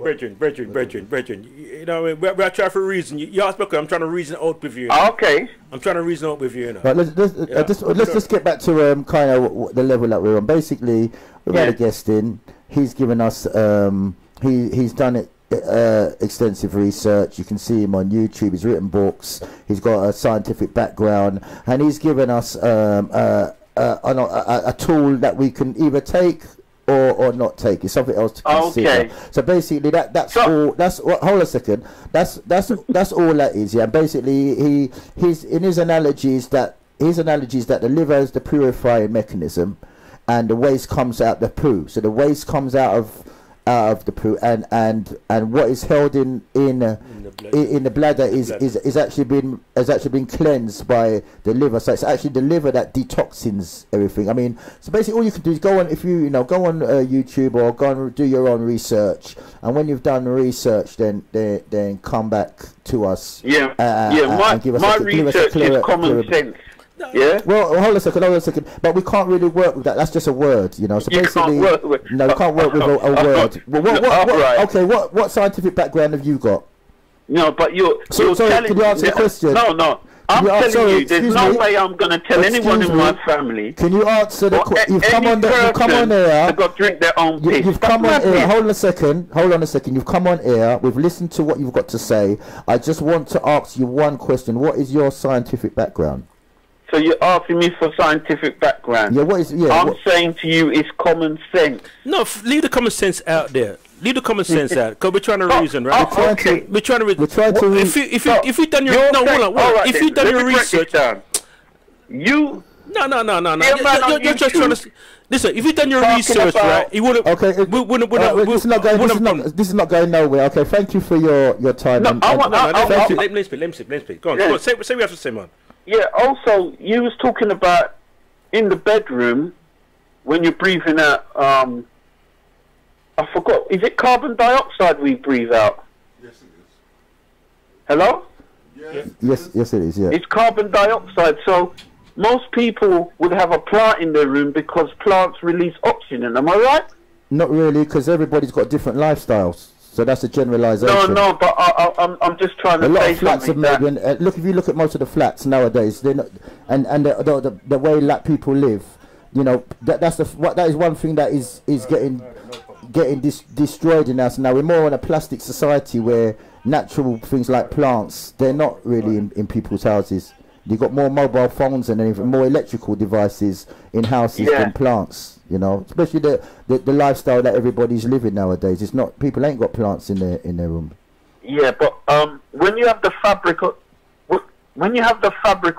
You know, we're trying for a reason. You asked me, I'm trying to reason out with you. Okay. I'm trying to reason out with you. You know? Right, let's just get back to kind of the level that we're on. Basically, we've had a guest in. He's given us. He's done it. Extensive research. You can see him on YouTube. He's written books. He's got a scientific background, and he's given us a tool that we can either take or not take. It's something else to consider. Okay. So basically, that's all. Hold on a second. That's all that is. Yeah. Basically, he's in his analogies that the liver is the purifying mechanism, and the waste comes out the poo. So the waste comes out of the poo, and what is held in the bladder is actually been cleansed by the liver. So it's actually the liver that detoxins everything. I mean, so basically all you can do is go on go on YouTube or go and do your own research, and when you've done the research, then come back to us. My research is common sense. Yeah. Well, hold on a second. But we can't really work with that. That's just a word, you know. So basically, we can't work with a word. Well, what scientific background have you got? No, but you're sorry, can you answer the question? No. I'm telling you, there's no way I'm going to tell anyone in my family. Can you answer the question? You've come on air. They've got to drink their own piss. You've come on air. Hold on a second. You've come on air. We've listened to what you've got to say. I just want to ask you one question. What is your scientific background? So you're asking me for scientific background. Yeah, what is? Yeah, I'm saying to you, it's common sense. No, leave the common sense out there. Leave the common sense out, because we're trying to reason, right? We're trying to reason. If you've done your if you've done your research, you. No. You're just trying to. Listen, if you've done your research, right, you wouldn't. Okay, this is not going nowhere. Okay, thank you for your time. Let me speak. Go on. Say what you have to say, man. Yeah, also, you was talking about in the bedroom, when you're breathing out, I forgot, is it carbon dioxide we breathe out? Yes, it is. Hello? Yes, it is, yeah. It's carbon dioxide, so most people would have a plant in their room because plants release oxygen, am I right? Not really, because everybody's got different lifestyles. So that's a generalisation. No, but I'm just trying to say something. Look, if you look at most of the flats nowadays, they're not, and the way that people live, you know, that is one thing that is getting destroyed in us now. We're more on a plastic society where natural things like plants, they're not really in people's houses. You've got more mobile phones and even more electrical devices in houses than plants. You know, especially the lifestyle that everybody's living nowadays. It's not, people ain't got plants in their room. Yeah, but when you have the fabric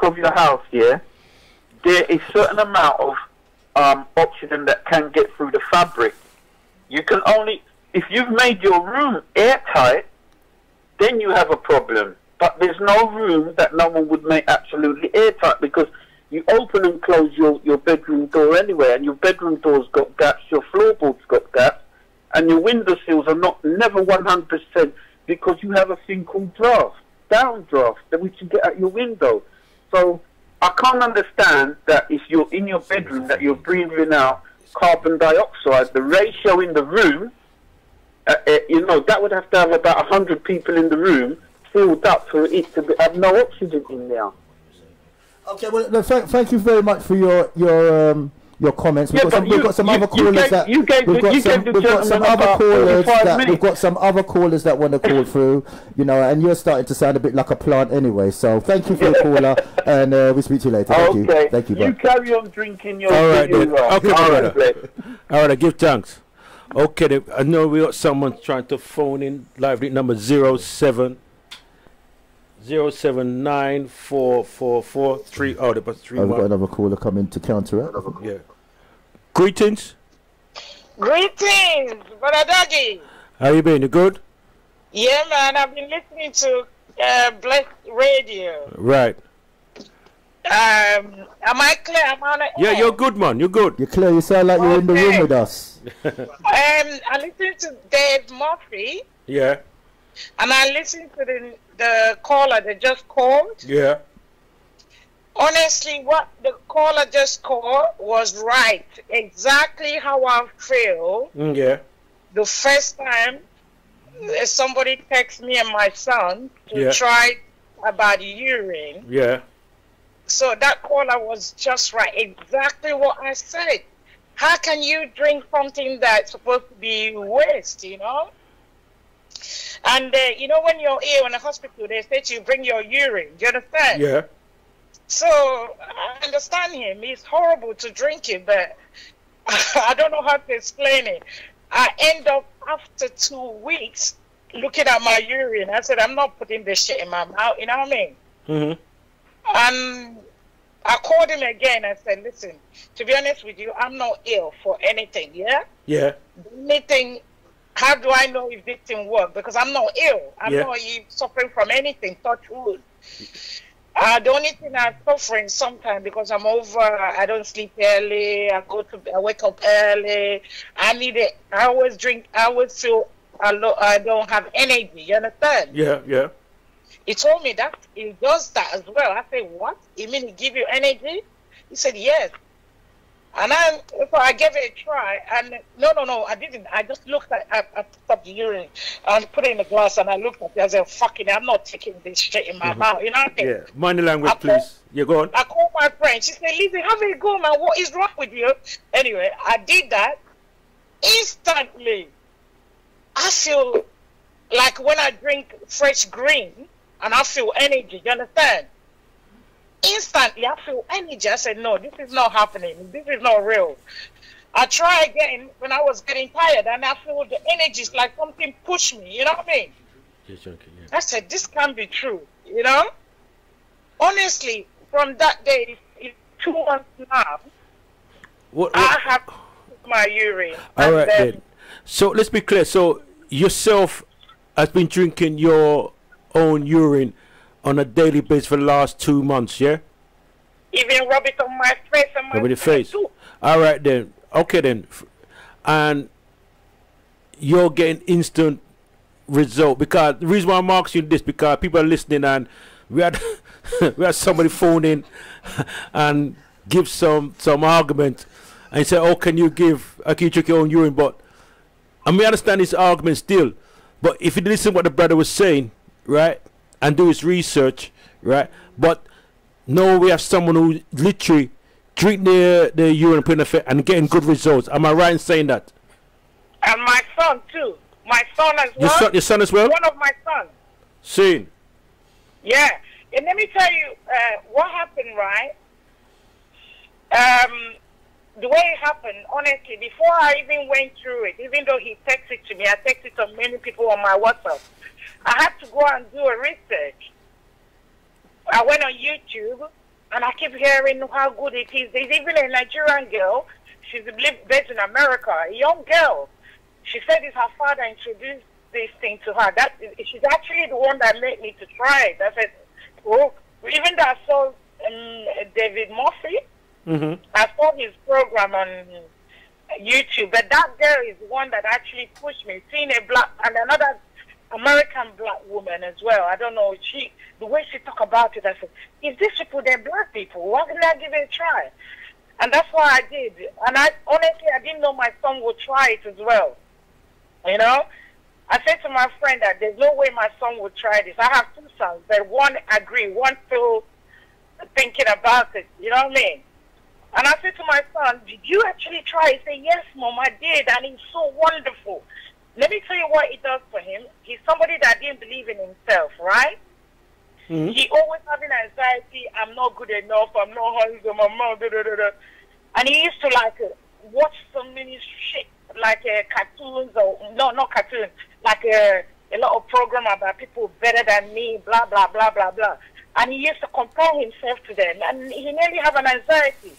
of your house, there is certain amount of oxygen that can get through the fabric. You can only, if you've made your room airtight, then you have a problem. But there's no room that no one would make absolutely airtight, because you open and close your bedroom door anyway, and your bedroom door's got gaps, your floorboard's got gaps, and your window sills are never 100% because you have a thing called downdraft, that we can get at your window. So I can't understand that if you're in your bedroom that you're breathing out carbon dioxide, the ratio in the room, you know, that would have to have about 100 people in the room filled up for it to have no oxygen in there. Okay, well, no, thank you very much for your comments. We've got some other callers that want to call through, you know, and you're starting to sound a bit like a plant anyway. So thank you for the caller, and we'll speak to you later. Thank you. You carry on drinking your. All right, then. Okay, all right, give thanks. Okay, then, I know we got someone trying to phone in live. Number 0794443. Oh, but 31. I've got another caller coming to counter it. Yeah. Greetings. Greetings, Brother Dougie. How you been? You good? Yeah, man. I've been listening to Blessradio. Right. Am I clear? I'm on the air. Yeah, you're good, man. You're good. You're clear. You sound like you're in the room with us. I listened to Dave Murphy. Yeah. And I listened to the caller that just called. Yeah. Honestly, what the caller just called was right. Exactly how I feel. Yeah. The first time somebody texted me and my son to try about urine. Yeah. So that caller was just right. Exactly what I said. How can you drink something that's supposed to be waste, you know? And, you know, when you're ill in the hospital, they say to you, bring your urine. Do you understand? Yeah. So, I understand him. It's horrible to drink it, but I don't know how to explain it. I end up, after 2 weeks, looking at my urine. I said, I'm not putting this shit in my mouth. You know what I mean? Mm-hmm. And I called him again. I said, listen, to be honest with you, I'm not ill for anything, yeah? Yeah. Anything. How do I know if this thing works? Because I'm not ill. I'm not suffering from anything, touch wood. The only thing I'm suffering sometimes because I'm over, I don't sleep early, I wake up early, I always drink, I always feel I don't have energy, you understand? Yeah, yeah. He told me that he does that as well. I said, what? You mean he give you energy? He said, yes. And so I gave it a try, and no, I didn't. I just looked at I stopped the urine and put it in the glass, and I looked at it. I said, fucking, I'm not taking this shit in my mouth. You know what I mean? Yeah, mind the language, please. You go on. I called my friend. She said, Lizzie, how did it go, man? What is wrong with you? Anyway, I did that. Instantly, I feel like when I drink fresh green, and I feel energy. You understand? Instantly, I feel energy. I said, no, this is not happening. This is not real. I try again when I was getting tired, and I feel the energy is like something pushed me. You know what I mean? I said, this can't be true. You know? Honestly, from that day, it's 2 months now, I have my urine. All right, then. So let's be clear. So yourself has been drinking your own urine on a daily basis for the last 2 months, yeah? Even rub it on my face and my face too. All right then. Okay then. And you're getting instant result, because the reason why I'm asking you this, because people are listening, and we had we had somebody phone in and give some argument and say, oh, can you drink your own urine? But I may understand this argument still, but if you listen to what the brother was saying, right, and do his research, right, but no, we have someone who literally drink the urine and put in the fit and getting good results. Am I right in saying that? And my son too. My son as well. Your son as well? One of my sons. Seen. Yeah. And let me tell you what happened, right? The way it happened, honestly, before I even went through it, even though he texted to me, I texted to many people on my WhatsApp. I had to go and do a research. I went on YouTube, and I keep hearing how good it is. There's even a Nigerian girl. She's based in America, a young girl. She said it's her father introduced this thing to her. She's actually the one that made me to try it. I said, well, even though I saw David Murphy, I saw his program on YouTube, but that girl is one that actually pushed me. Seeing a black and another American black woman as well. I don't know. The way she talk about it, I said, if these people, they're black people, why didn't I give it a try? And that's why I did. And I honestly, I didn't know my son would try it as well. You know, I said to my friend that there's no way my son would try this. I have 2 sons, but one agree, one still thinking about it. You know what I mean? And I said to my son, did you actually try it? He said, yes, Mom, I did, and it's so wonderful. Let me tell you what it does for him. He's somebody that didn't believe in himself, right? Mm-hmm. He always having anxiety, I'm not good enough, I'm not handsome, I'm not da-da-da-da. And he used to like watch so many shit, like cartoons, or no, not cartoons, like a lot of program about people better than me, blah, blah, blah, blah, blah. And he used to compare himself to them, and he nearly have an anxiety.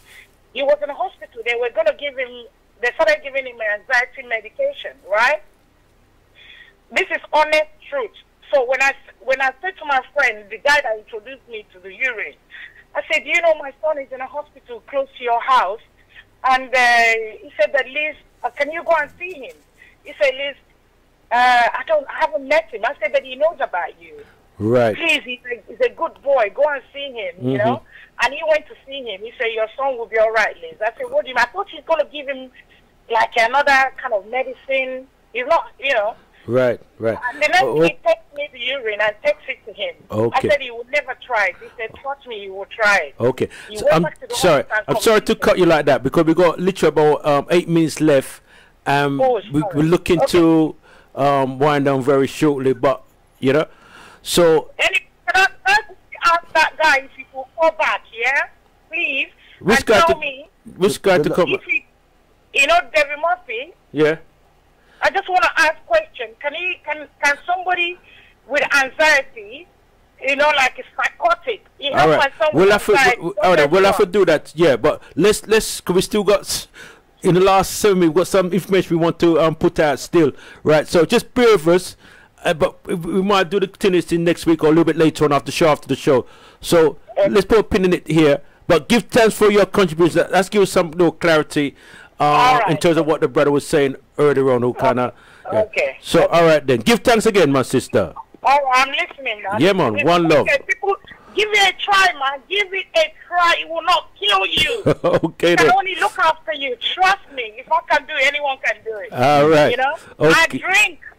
He was in a hospital, they were going to give him, they started giving him anxiety medication, right? This is honest truth. So when I said to my friend, the guy that introduced me to the urine, I said, you know, my son is in a hospital close to your house. And he said that, Liz, can you go and see him? He said, Liz, I haven't met him. I said, but he knows about you. Right. Please, he's a good boy. Go and see him, you know. And he went to see him. He said, your son will be all right, Liz. I said, what do you mean? I thought he's going to give him like another kind of medicine. He's not, you know. Right, right. And the next he takes me the urine and takes it to him. Okay. I said he would never try it. He said, trust me, he will try it. Okay. So I'm sorry to cut you like that, because we got literally about 8 minutes left. We're looking to wind down very shortly, but you know, so. Can I ask that guy if he will call back, yeah, please, which and guy tell me. Which guy to come? You know, David Murphy. Yeah. I just want to ask a question. Can somebody with anxiety, you know, like a psychotic, you know, all right. We'll have to do that. Yeah, but let's cause we still got in the last 7 minutes, we've got some information we want to put out still, right? So just bear with us, but we might do the continuity next week or a little bit later on after the show. So let's put a pin in it here. But give thanks for your contribution. Let's give us some little clarity in terms of what the brother was saying earlier on. Who kind of okay. So all right then, give thanks again, my sister. Oh, I'm listening, man. Yeah, man. One love. Okay, people, give it a try, man. Give it a try. It will not kill you. Okay, I then. can only look after you. Trust me. If I can do it, anyone can do it. All right. You know. Okay.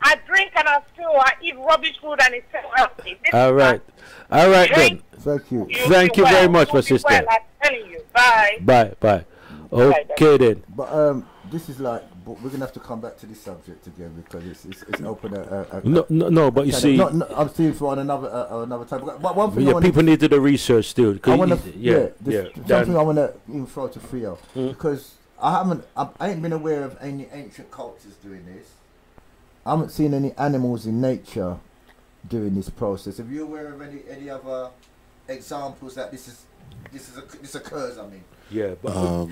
I drink, and I eat rubbish food, and it's so healthy. All right. All right then. Thank you. Thank you very much, my sister. Well, I'm telling you. Bye. Bye. Okay then. But this is like, but we're gonna have to come back to this subject again because it's open. No, but you see, I'm seeing for another time. But one thing, people need to do research still. Something I want to even throw to Theo because I ain't been aware of any ancient cultures doing this. I haven't seen any animals in nature doing this process. Are you aware of any other examples that this occurs? I mean. Yeah, but no,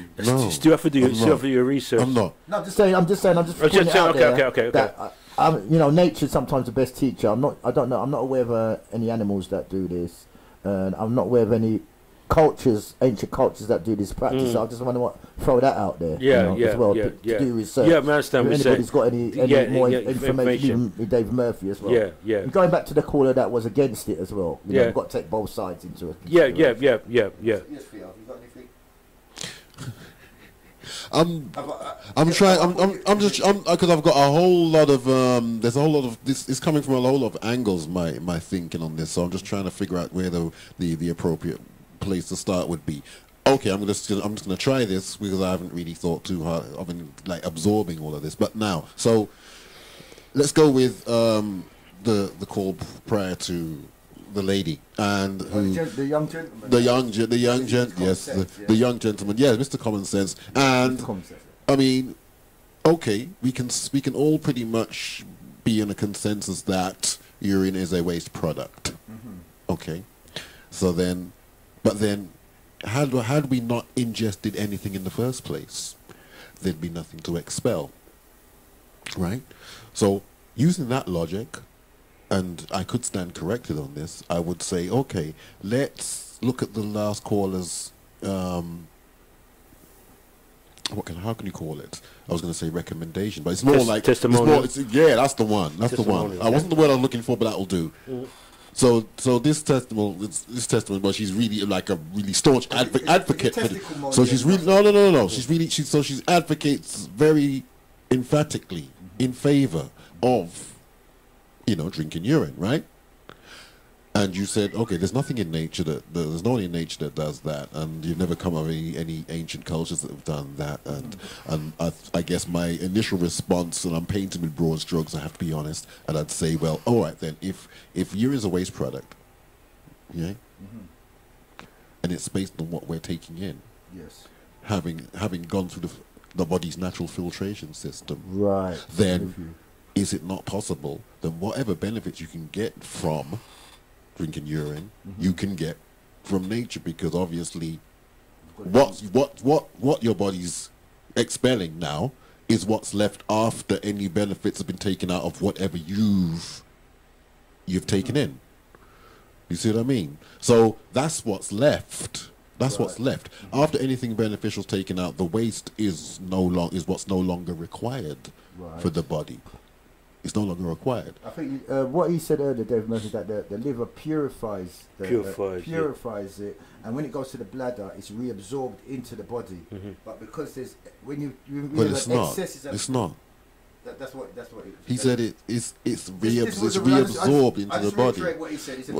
still have to do your research. I'm not. No, I'm just saying. I'm just putting it out there. Okay. That, you know, nature's sometimes the best teacher. I'm not aware of any animals that do this, and I'm not aware of any ancient cultures that do this practice. So I just want to throw that out there. As well to do research. Yeah, I understand. If anybody's got any more information, even Dave Murphy as well. Yeah. And going back to the caller that was against it as well. You know, you've got to take both sides into it. Yeah. Yes, Theo, have you got anything? I'm trying. Because I've got a whole lot of there's a whole lot of this is coming from a whole lot of angles. My thinking on this, so I'm just trying to figure out where the appropriate place to start would be. Okay, I'm just gonna try this because I haven't really thought too hard. I've been like absorbing all of this, but now, so let's go with the call prior to the lady and the young gentleman. The young gentleman. Yeah, Mr. Common Sense. And I mean, okay, we can all pretty much be in a consensus that urine is a waste product. Okay, so then, but then, had we not ingested anything in the first place, there'd be nothing to expel, right? So using that logic. And I could stand corrected on this. I would say, okay, let's look at the last caller's how can you call it? I was going to say recommendation, but it's more like testimonial. Yeah, that's the one. That's the one. I wasn't the word I was looking for, but that'll do. So this testimony, but she's really like a really staunch advocate. So she's really no. She's advocates very emphatically in favor of, drinking urine, right? And you said, okay, there's nothing in nature there's no one in nature that does that, and you've never come up with any ancient cultures that have done that, and I guess my initial response, and I'm painting with broad strokes, I have to be honest, and I'd say, well, all right then, if urine is a waste product, yeah, and it's based on what we're taking in, yes, having gone through the body's natural filtration system, right, then is it not possible that whatever benefits you can get from drinking urine, you can get from nature, because obviously what your body's expelling now is what's left after any benefits have been taken out of whatever you've taken in. You see what I mean? So that's what's left. That's what's left. After anything beneficial is taken out, the waste is what's no longer required for the body. It's no longer required. I think what he said earlier, Dave Murphy, that the liver purifies it, and when it goes to the bladder, it's reabsorbed into the body. But because there's it's not. That's what he said. It's reabsorbed into the body. What he said. He said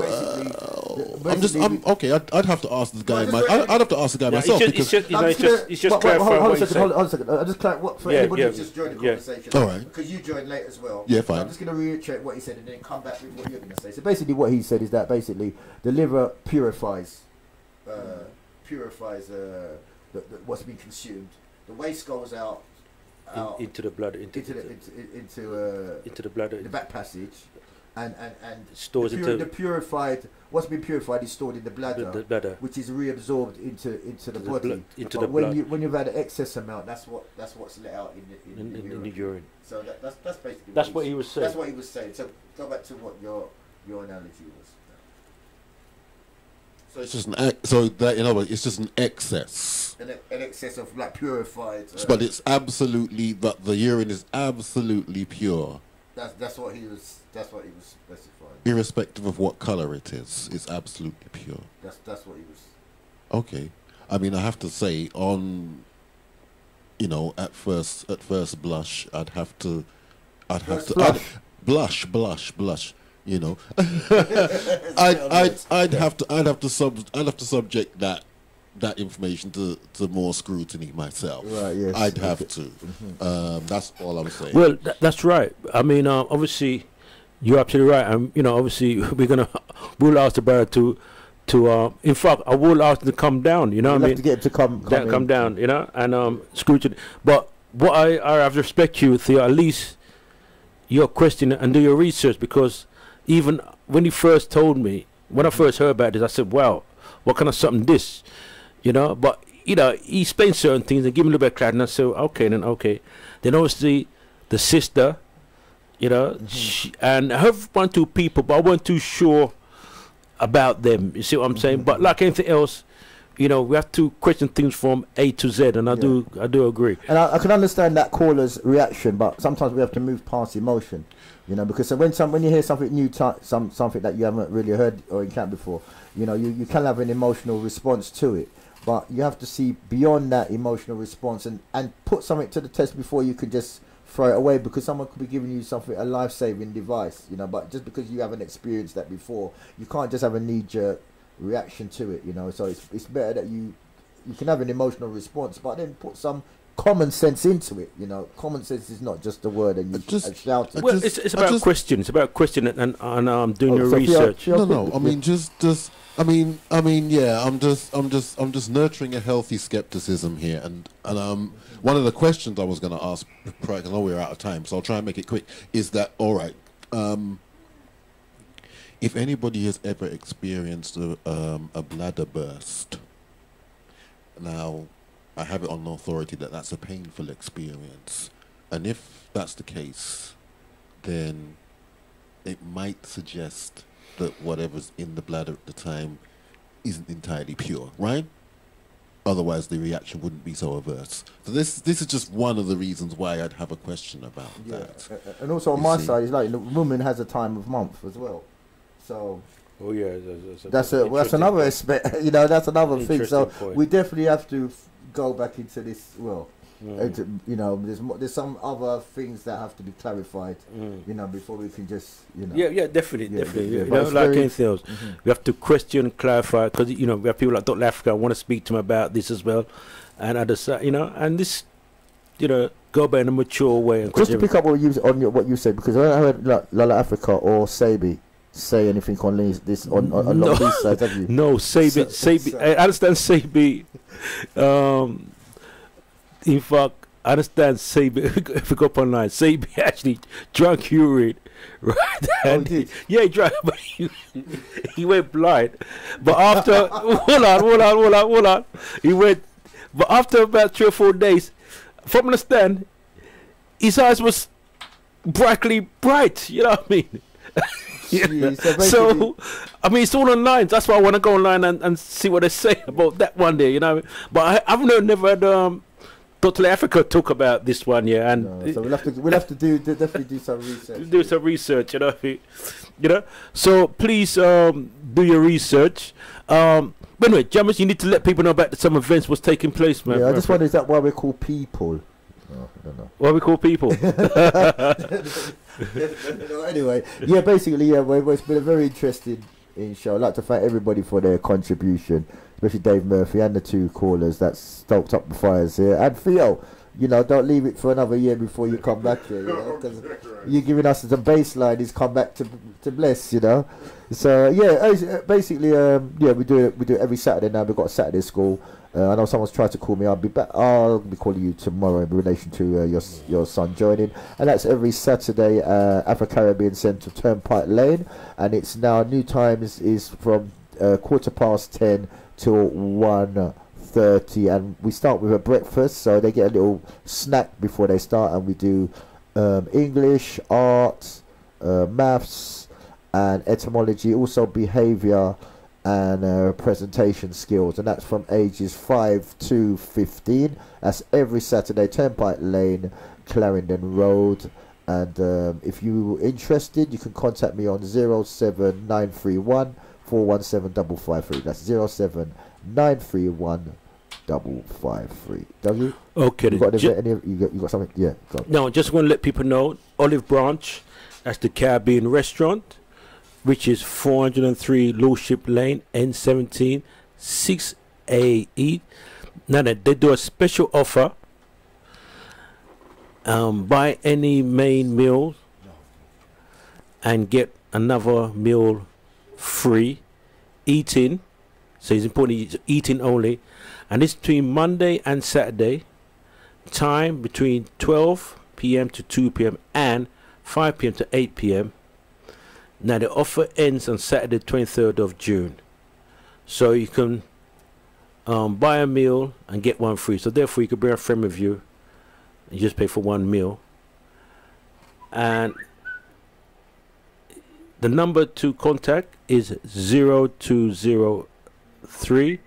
basically, I'm okay. I'd have to ask the guy. I'd have to ask the guy myself, because it's just clarifying what he said. Hold on a second. I'll just clarify for anybody who's just joined the conversation. All right. Because you joined late as well. Yeah, fine. I'm just going to reiterate what he said and then come back with what you're going to say. So basically, what he said is that basically the liver purifies what's been consumed. The waste goes out. Into the blood, into the bladder, the back passage, and stores the purified. What's been purified is stored in the bladder, which is reabsorbed into the body. When you've had an excess amount, that's what's let out in the urine. So that's basically what he was saying. That's what he was saying. So go back to what your analogy was. So it's just it's just an excess. An excess of like purified. But it's absolutely, the urine is absolutely pure. That's what he was specifying. Irrespective of what color it is, it's absolutely pure. That's what he was. Okay, I mean, I have to say, at first blush, I'd have to blush. I'd have to subject that information to more scrutiny myself. Right. Yes. I'd have to. That's all I'm saying. Well, that's right. I mean, obviously, you're absolutely right. Obviously, we'll ask the brother to. In fact, I will ask him to come down. You know what I mean? To get him to come down. And scrutiny. But what I have to respect you, Theo. At least your question and do your research, because even when he first told me, when I first heard about this, I said, wow, what kind of something this? But, he explained certain things and gave me a little bit of clarity, and I said, okay. Then obviously, the sister, and I heard one, two people, but I wasn't too sure about them. You see what I'm saying? But like anything else, we have to question things from A to Z, and I do agree. And I can understand that caller's reaction, but sometimes we have to move past emotion. Because when you hear something new, something that you haven't really heard or encountered before, you can have an emotional response to it, but you have to see beyond that emotional response and put something to the test before you could just throw it away, because someone could be giving you a life-saving device, but just because you haven't experienced that before, you can't just have a knee-jerk reaction to it, so it's better that you can have an emotional response, but then put some common sense into it. Common sense is not just a word and you shout it. Well, it's about question. It's about question and doing your research. No. I mean, I'm just nurturing a healthy skepticism here, and one of the questions I was going to ask, I know we're out of time, so I'll try and make it quick. Is that all right? If anybody has ever experienced a bladder burst, now, I have it on authority that that's a painful experience. And if that's the case, then it might suggest that whatever's in the bladder at the time isn't entirely pure, right? otherwise the reaction wouldn't be so averse. So this is just one of the reasons why I'd have a question about that. And also on my side, it's like the woman has a time of month as well. So Oh yeah, that's another aspect. You know, that's another thing. So point. we definitely have to go back into this. Well, you know, there's some other things that have to be clarified. You know, before we can just, you know. Yeah, definitely. You But know, it's like very- anything else, we have to question, clarify, because you know we have people like Dr. Africa want to speak to him about this as well, and other side, you know, and this, you know, go by in a mature way. And Just to pick up what you said, because I heard like Lala Africa or Sabi say anything on this on no, these sides, have you? No, Sabi. I understand Sabi. In fact, I understand Sabi. If we go up online, Sabi actually drank urine, right? And he did? Yeah, he drank, but he went blind. But after, hold on. He went, but after about 3 or 4 days, from the stand, his eyes was brightly bright. You know what I mean? So, I mean, it's all online. That's why I want to go online and see what they say about that one day. You know, but I've never had Dr. Africa talk about this one, yeah, and so we'll have to definitely do some research. Do some research, you know. So please do your research. But anyway, Jammers, you need to let people know about some events what's taking place, man. Yeah, I just wonder, is that why we're called people? Oh, I don't know. Why we call people? No, anyway, yeah, basically, yeah, well, it's been a very interesting show. I'd like to thank everybody for their contribution, especially Dave Murphy and the 2 callers that stoked up the fires here. And Theo, you know, don't leave it for another year before you come back here, you know, because you're giving us the baseline is come back to Bless, you know. So yeah, basically, yeah, we do it every Saturday now. We've got a Saturday school. I know someone's tried to call me. I'll be calling you tomorrow in relation to your son joining, and that's every Saturday, Afro Caribbean Centre, Turnpike Lane, and it's now new times is from 10:15 till 1:30, and we start with a breakfast, so they get a little snack before they start, and we do English, art, maths, and etymology, also behaviour and presentation skills, and that's from ages 5 to 15. That's every Saturday, Turnpike Lane, Clarendon Road. And if you're interested, you can contact me on 07931 417 553. That's 07931 553. Dougie? Okay. You got something? Yeah. Go. No, just want to let people know, Olive Branch, that's the Caribbean restaurant, which is 403 Lordship Lane, N17, 6AE. Now they do a special offer. Buy any main meal and get another meal free. Eating, so it's important it's eating only, and it's between Monday and Saturday. Time between 12 p.m. to 2 p.m. and 5 p.m. to 8 p.m. Now the offer ends on Saturday 23rd of June, so you can buy a meal and get one free. So therefore you could bring a friend with you and just pay for one meal. And the number to contact is 0203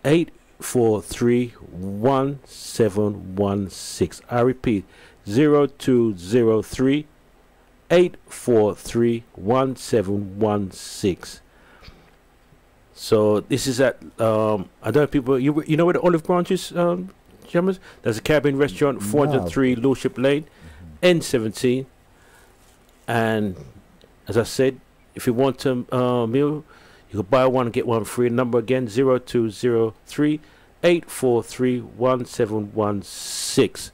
843 1716. I repeat, 0203 843 1716. So this is at I don't know people you know where the Olive Branch is, Jammers? There's a Caribbean restaurant, 403 Lordship Lane, N17. And as I said, if you want a meal, you can buy one and get one free. Number again, 0203 843 1716.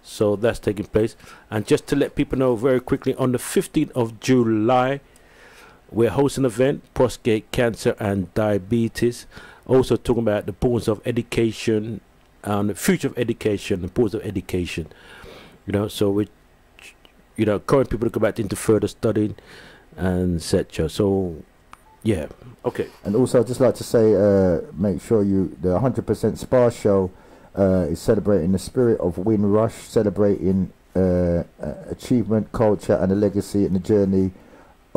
So that's taking place. And just to let people know very quickly, on the 15th of July, we're hosting an event, prostate cancer and diabetes. Also talking about the importance of education, the future of education, the importance of education. You know, so we, you know, encourage people to go back into further studying and etc. So, yeah, okay. And also, I'd just like to say, make sure the 100% Spa Show is celebrating the spirit of Windrush, celebrating achievement, culture, and the legacy and the journey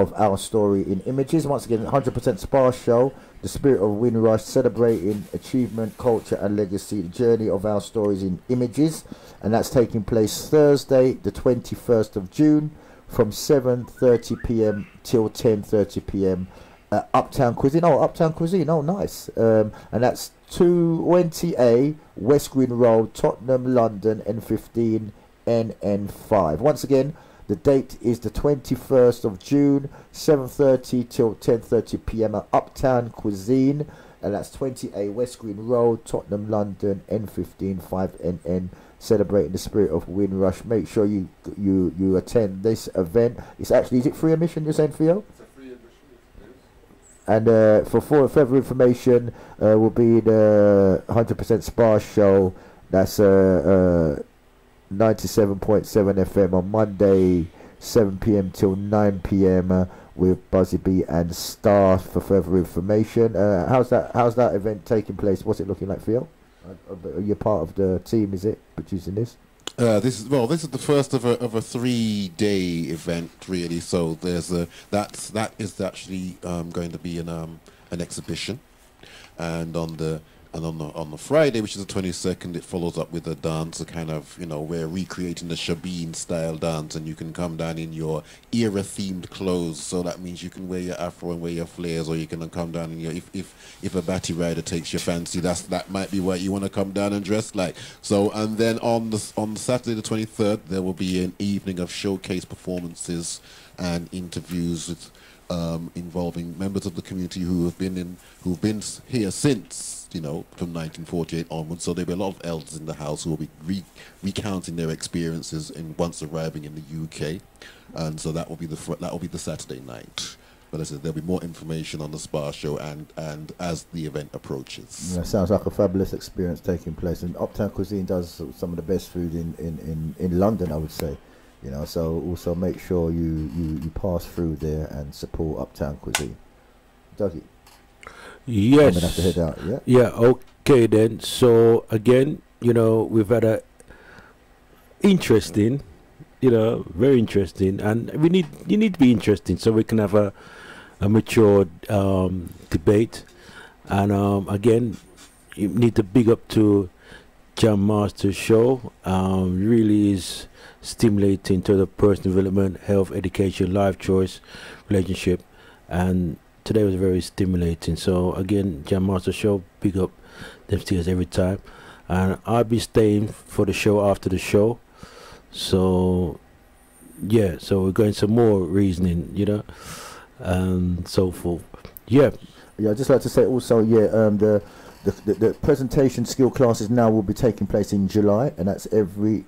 of our story in images. Once again, 100% Spa Show, the spirit of Windrush, celebrating achievement, culture and legacy, the journey of our stories in images. And that's taking place Thursday, the 21st of June, from 7:30 p.m. till 10:30 p.m. Uptown Cuisine. Oh, Uptown Cuisine. Oh, nice. And that's 220A West Green Road, Tottenham, London, N15 NN5. Once again, the date is the 21st of June, 7:30 till 10:30 p.m. at Uptown Cuisine, and that's 20A West Green Road, Tottenham, London, N15 5NN. Celebrating the spirit of Windrush. Make sure you attend this event. It's actually, is it free admission? You're saying, Theo? It's a free admission. And for further information, will be the 100% Spa Show. That's 97.7 FM on Monday, 7 p.m. till 9 p.m. With Buzzy B and Star for further information. How's that event taking place? What's it looking like, Theo? You're part of the team, is it, producing this? This is the first of a 3-day event, really. So that is actually going to be an exhibition, and on the Friday, which is the 22nd, it follows up with a dance, a kind of, we're recreating the Shabin style dance, and you can come down in your era themed clothes. So that means you can wear your afro and wear your flares, or you can come down in your, if a batty rider takes your fancy, that might be what you want to come down and dress like. So, and then on Saturday the 23rd, there will be an evening of showcase performances and interviews with involving members of the community who've been here since, from 1948 onwards. So there'll be a lot of elders in the house who will be recounting their experiences once arriving in the UK, and so that will be the Saturday night. But as I said, there'll be more information on the Spa Show and as the event approaches. Yeah, sounds like a fabulous experience taking place. And Uptown Cuisine does some of the best food in London, I would say. So also make sure you pass through there and support Uptown Cuisine. Dougie. Yes. I'm gonna have to head out. Yeah. Yeah. Okay then. So again, we've had a interesting, very interesting, and you need to be interesting so we can have a mature debate. And again, you need to big up to Jam Master Show. Really is stimulating to the personal development, health, education, life choice, relationship, and today was very stimulating. So again, Jam Master Show, big up them steers every time, and I'll be staying for the show after the show. So yeah, so we're going some more reasoning, and so forth. Yeah, I'd just like to say also, the presentation skill classes now will be taking place in July, and that's every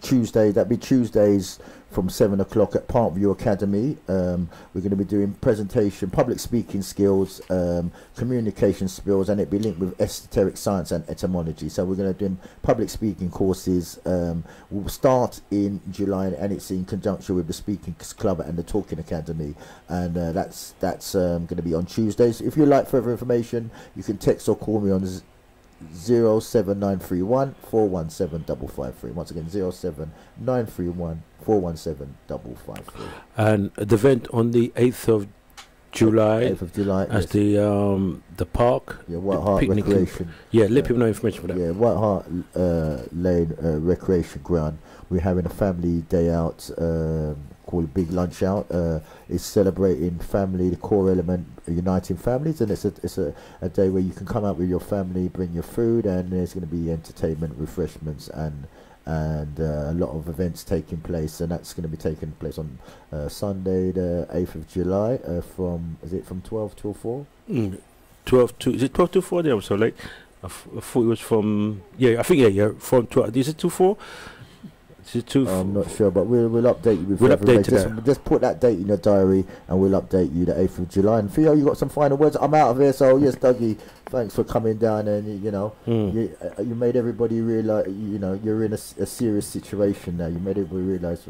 Tuesday. That'd be Tuesdays from 7 o'clock at Parkview Academy. We're going to be doing presentation, public speaking skills, communication skills, and it'll be linked with esoteric science and etymology. So we're going to do public speaking courses. We'll start in July, and it's in conjunction with the Speaking Club and the Talking Academy, and that's going to be on Tuesdays. If you'd like further information, you can text or call me on 07931 417 553. Once again, 07931 417 553. And the event on the 8th of July. 8th of July. As yes. the park. Yeah, White Hart Recreation. Yeah, let people know information for that. Yeah, White Hart Lane Recreation Ground. We're having a family day out called Big Lunch Out. It's celebrating family, the core element, uniting families, and it's a day where you can come out with your family, bring your food, and there's going to be entertainment, refreshments, and a lot of events taking place, and that's going to be taking place on Sunday the 8th of July from 12 till 4? 12 to, is it 12 to 4 there? I'm so late. I thought it was from, from 12. Is it to 4? I'm not sure, but we'll update you. We'll update that. Just put that date in your diary, and we'll update you the 8th of July. And Theo, you got some final words? I'm out of here, so yes, Dougie, thanks for coming down, and you made everybody realize, you're in a serious situation now. You made everybody realize,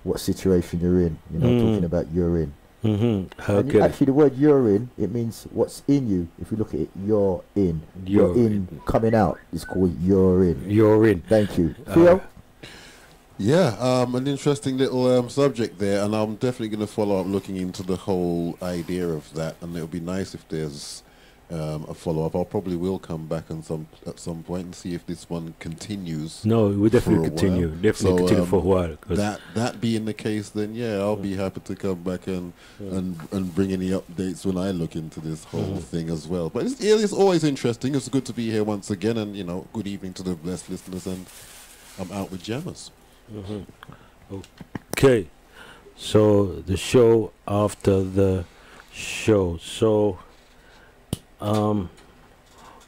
what situation you're in. Talking about urine. Okay. Actually, the word urine, it means what's in you. If you look at it, you're in. You're in coming out. It's called urine. Urine. Thank you, Theo. Yeah, an interesting little subject there, and I'm definitely going to follow up looking into the whole idea of that, and it'll be nice if there's a follow-up. I probably will come back at some point and see if this one continues. No, we definitely continue. Definitely continue for a while. That being the case, then I'll be happy to come back and bring any updates when I look into this whole thing as well. But it's always interesting. It's good to be here once again, and good evening to the blessed listeners. And I'm out with Jammers. Okay, so the show after the show. So what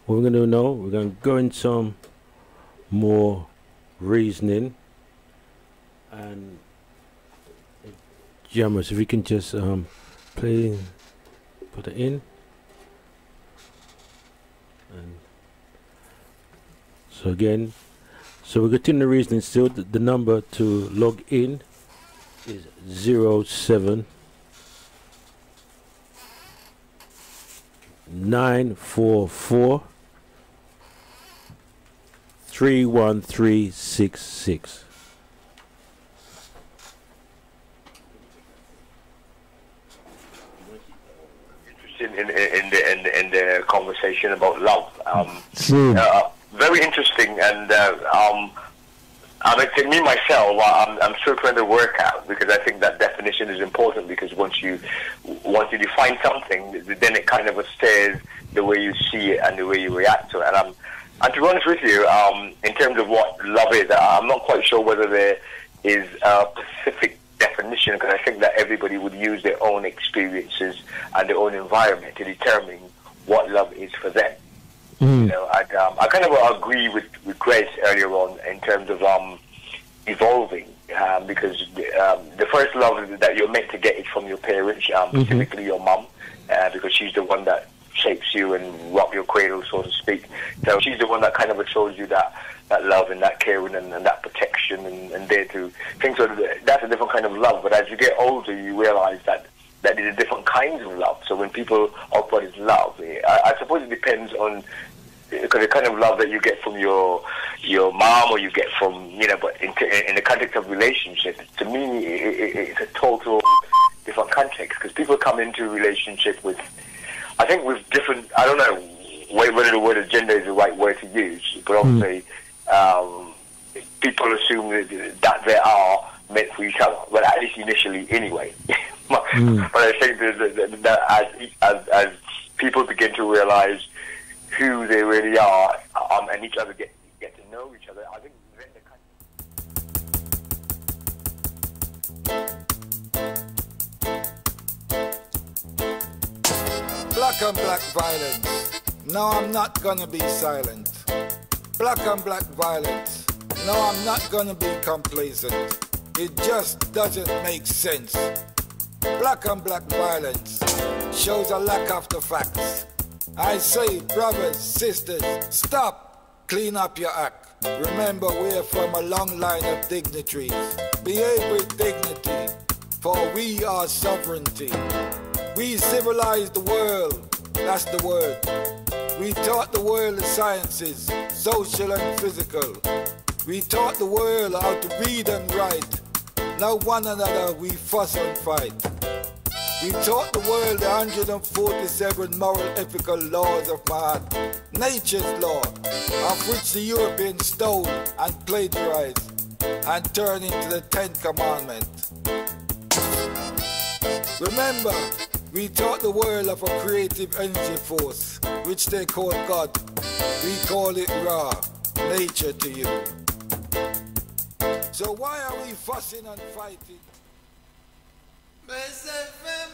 we're going to do now, we're going to go in some more reasoning, and Jammers, if you can just put it in, and so again, so we continue the reasoning still. The number to log in is 07 944 31366. In the conversation about love. Very interesting, and I think me myself, I'm still trying to work out, because I think that definition is important, because once you define something, then it kind of stays the way you see it and the way you react to it. And to be honest with you, in terms of what love is, I'm not quite sure whether there is a specific definition, because I think that everybody would use their own experiences and their own environment to determine what love is for them. I kind of agree with Grace earlier on in terms of evolving, because the first love that you're meant to get is from your parents, specifically your mum, because she's the one that shapes you and rock your cradle, so to speak. So she's the one that kind of shows you that love and that caring and that protection and there to things. So that's a different kind of love. But as you get older, you realize that there's different kinds of love. So when people talk about love, I suppose it depends on, because the kind of love that you get from your mom, or you get from, but in the context of relationships, to me, it's a total different context, because people come into a relationship with, I think with different, I don't know whether the word agenda is the right word to use, but obviously people assume that they are meant for each other, but at least initially anyway. But I think that as people begin to realize who they really are, and each other get to know each other, I think then Black on black violence. No, I'm not gonna be silent. Black on black violence. No, I'm not gonna be complacent. It just doesn't make sense. Black on black violence shows a lack of the facts. I say, brothers, sisters, stop, clean up your act. Remember, we're from a long line of dignitaries. Behave with dignity, for we are sovereignty. We civilized the world, that's the word. We taught the world the sciences, social and physical. We taught the world how to read and write. Now one another we fuss and fight. We taught the world the 147 moral ethical laws of man, nature's law, of which the Europeans stole and plagiarized and turned into the 10th commandment. Remember, we taught the world of a creative energy force, which they call God. We call it Ra, nature to you. So why are we fussing and fighting? Blessfm.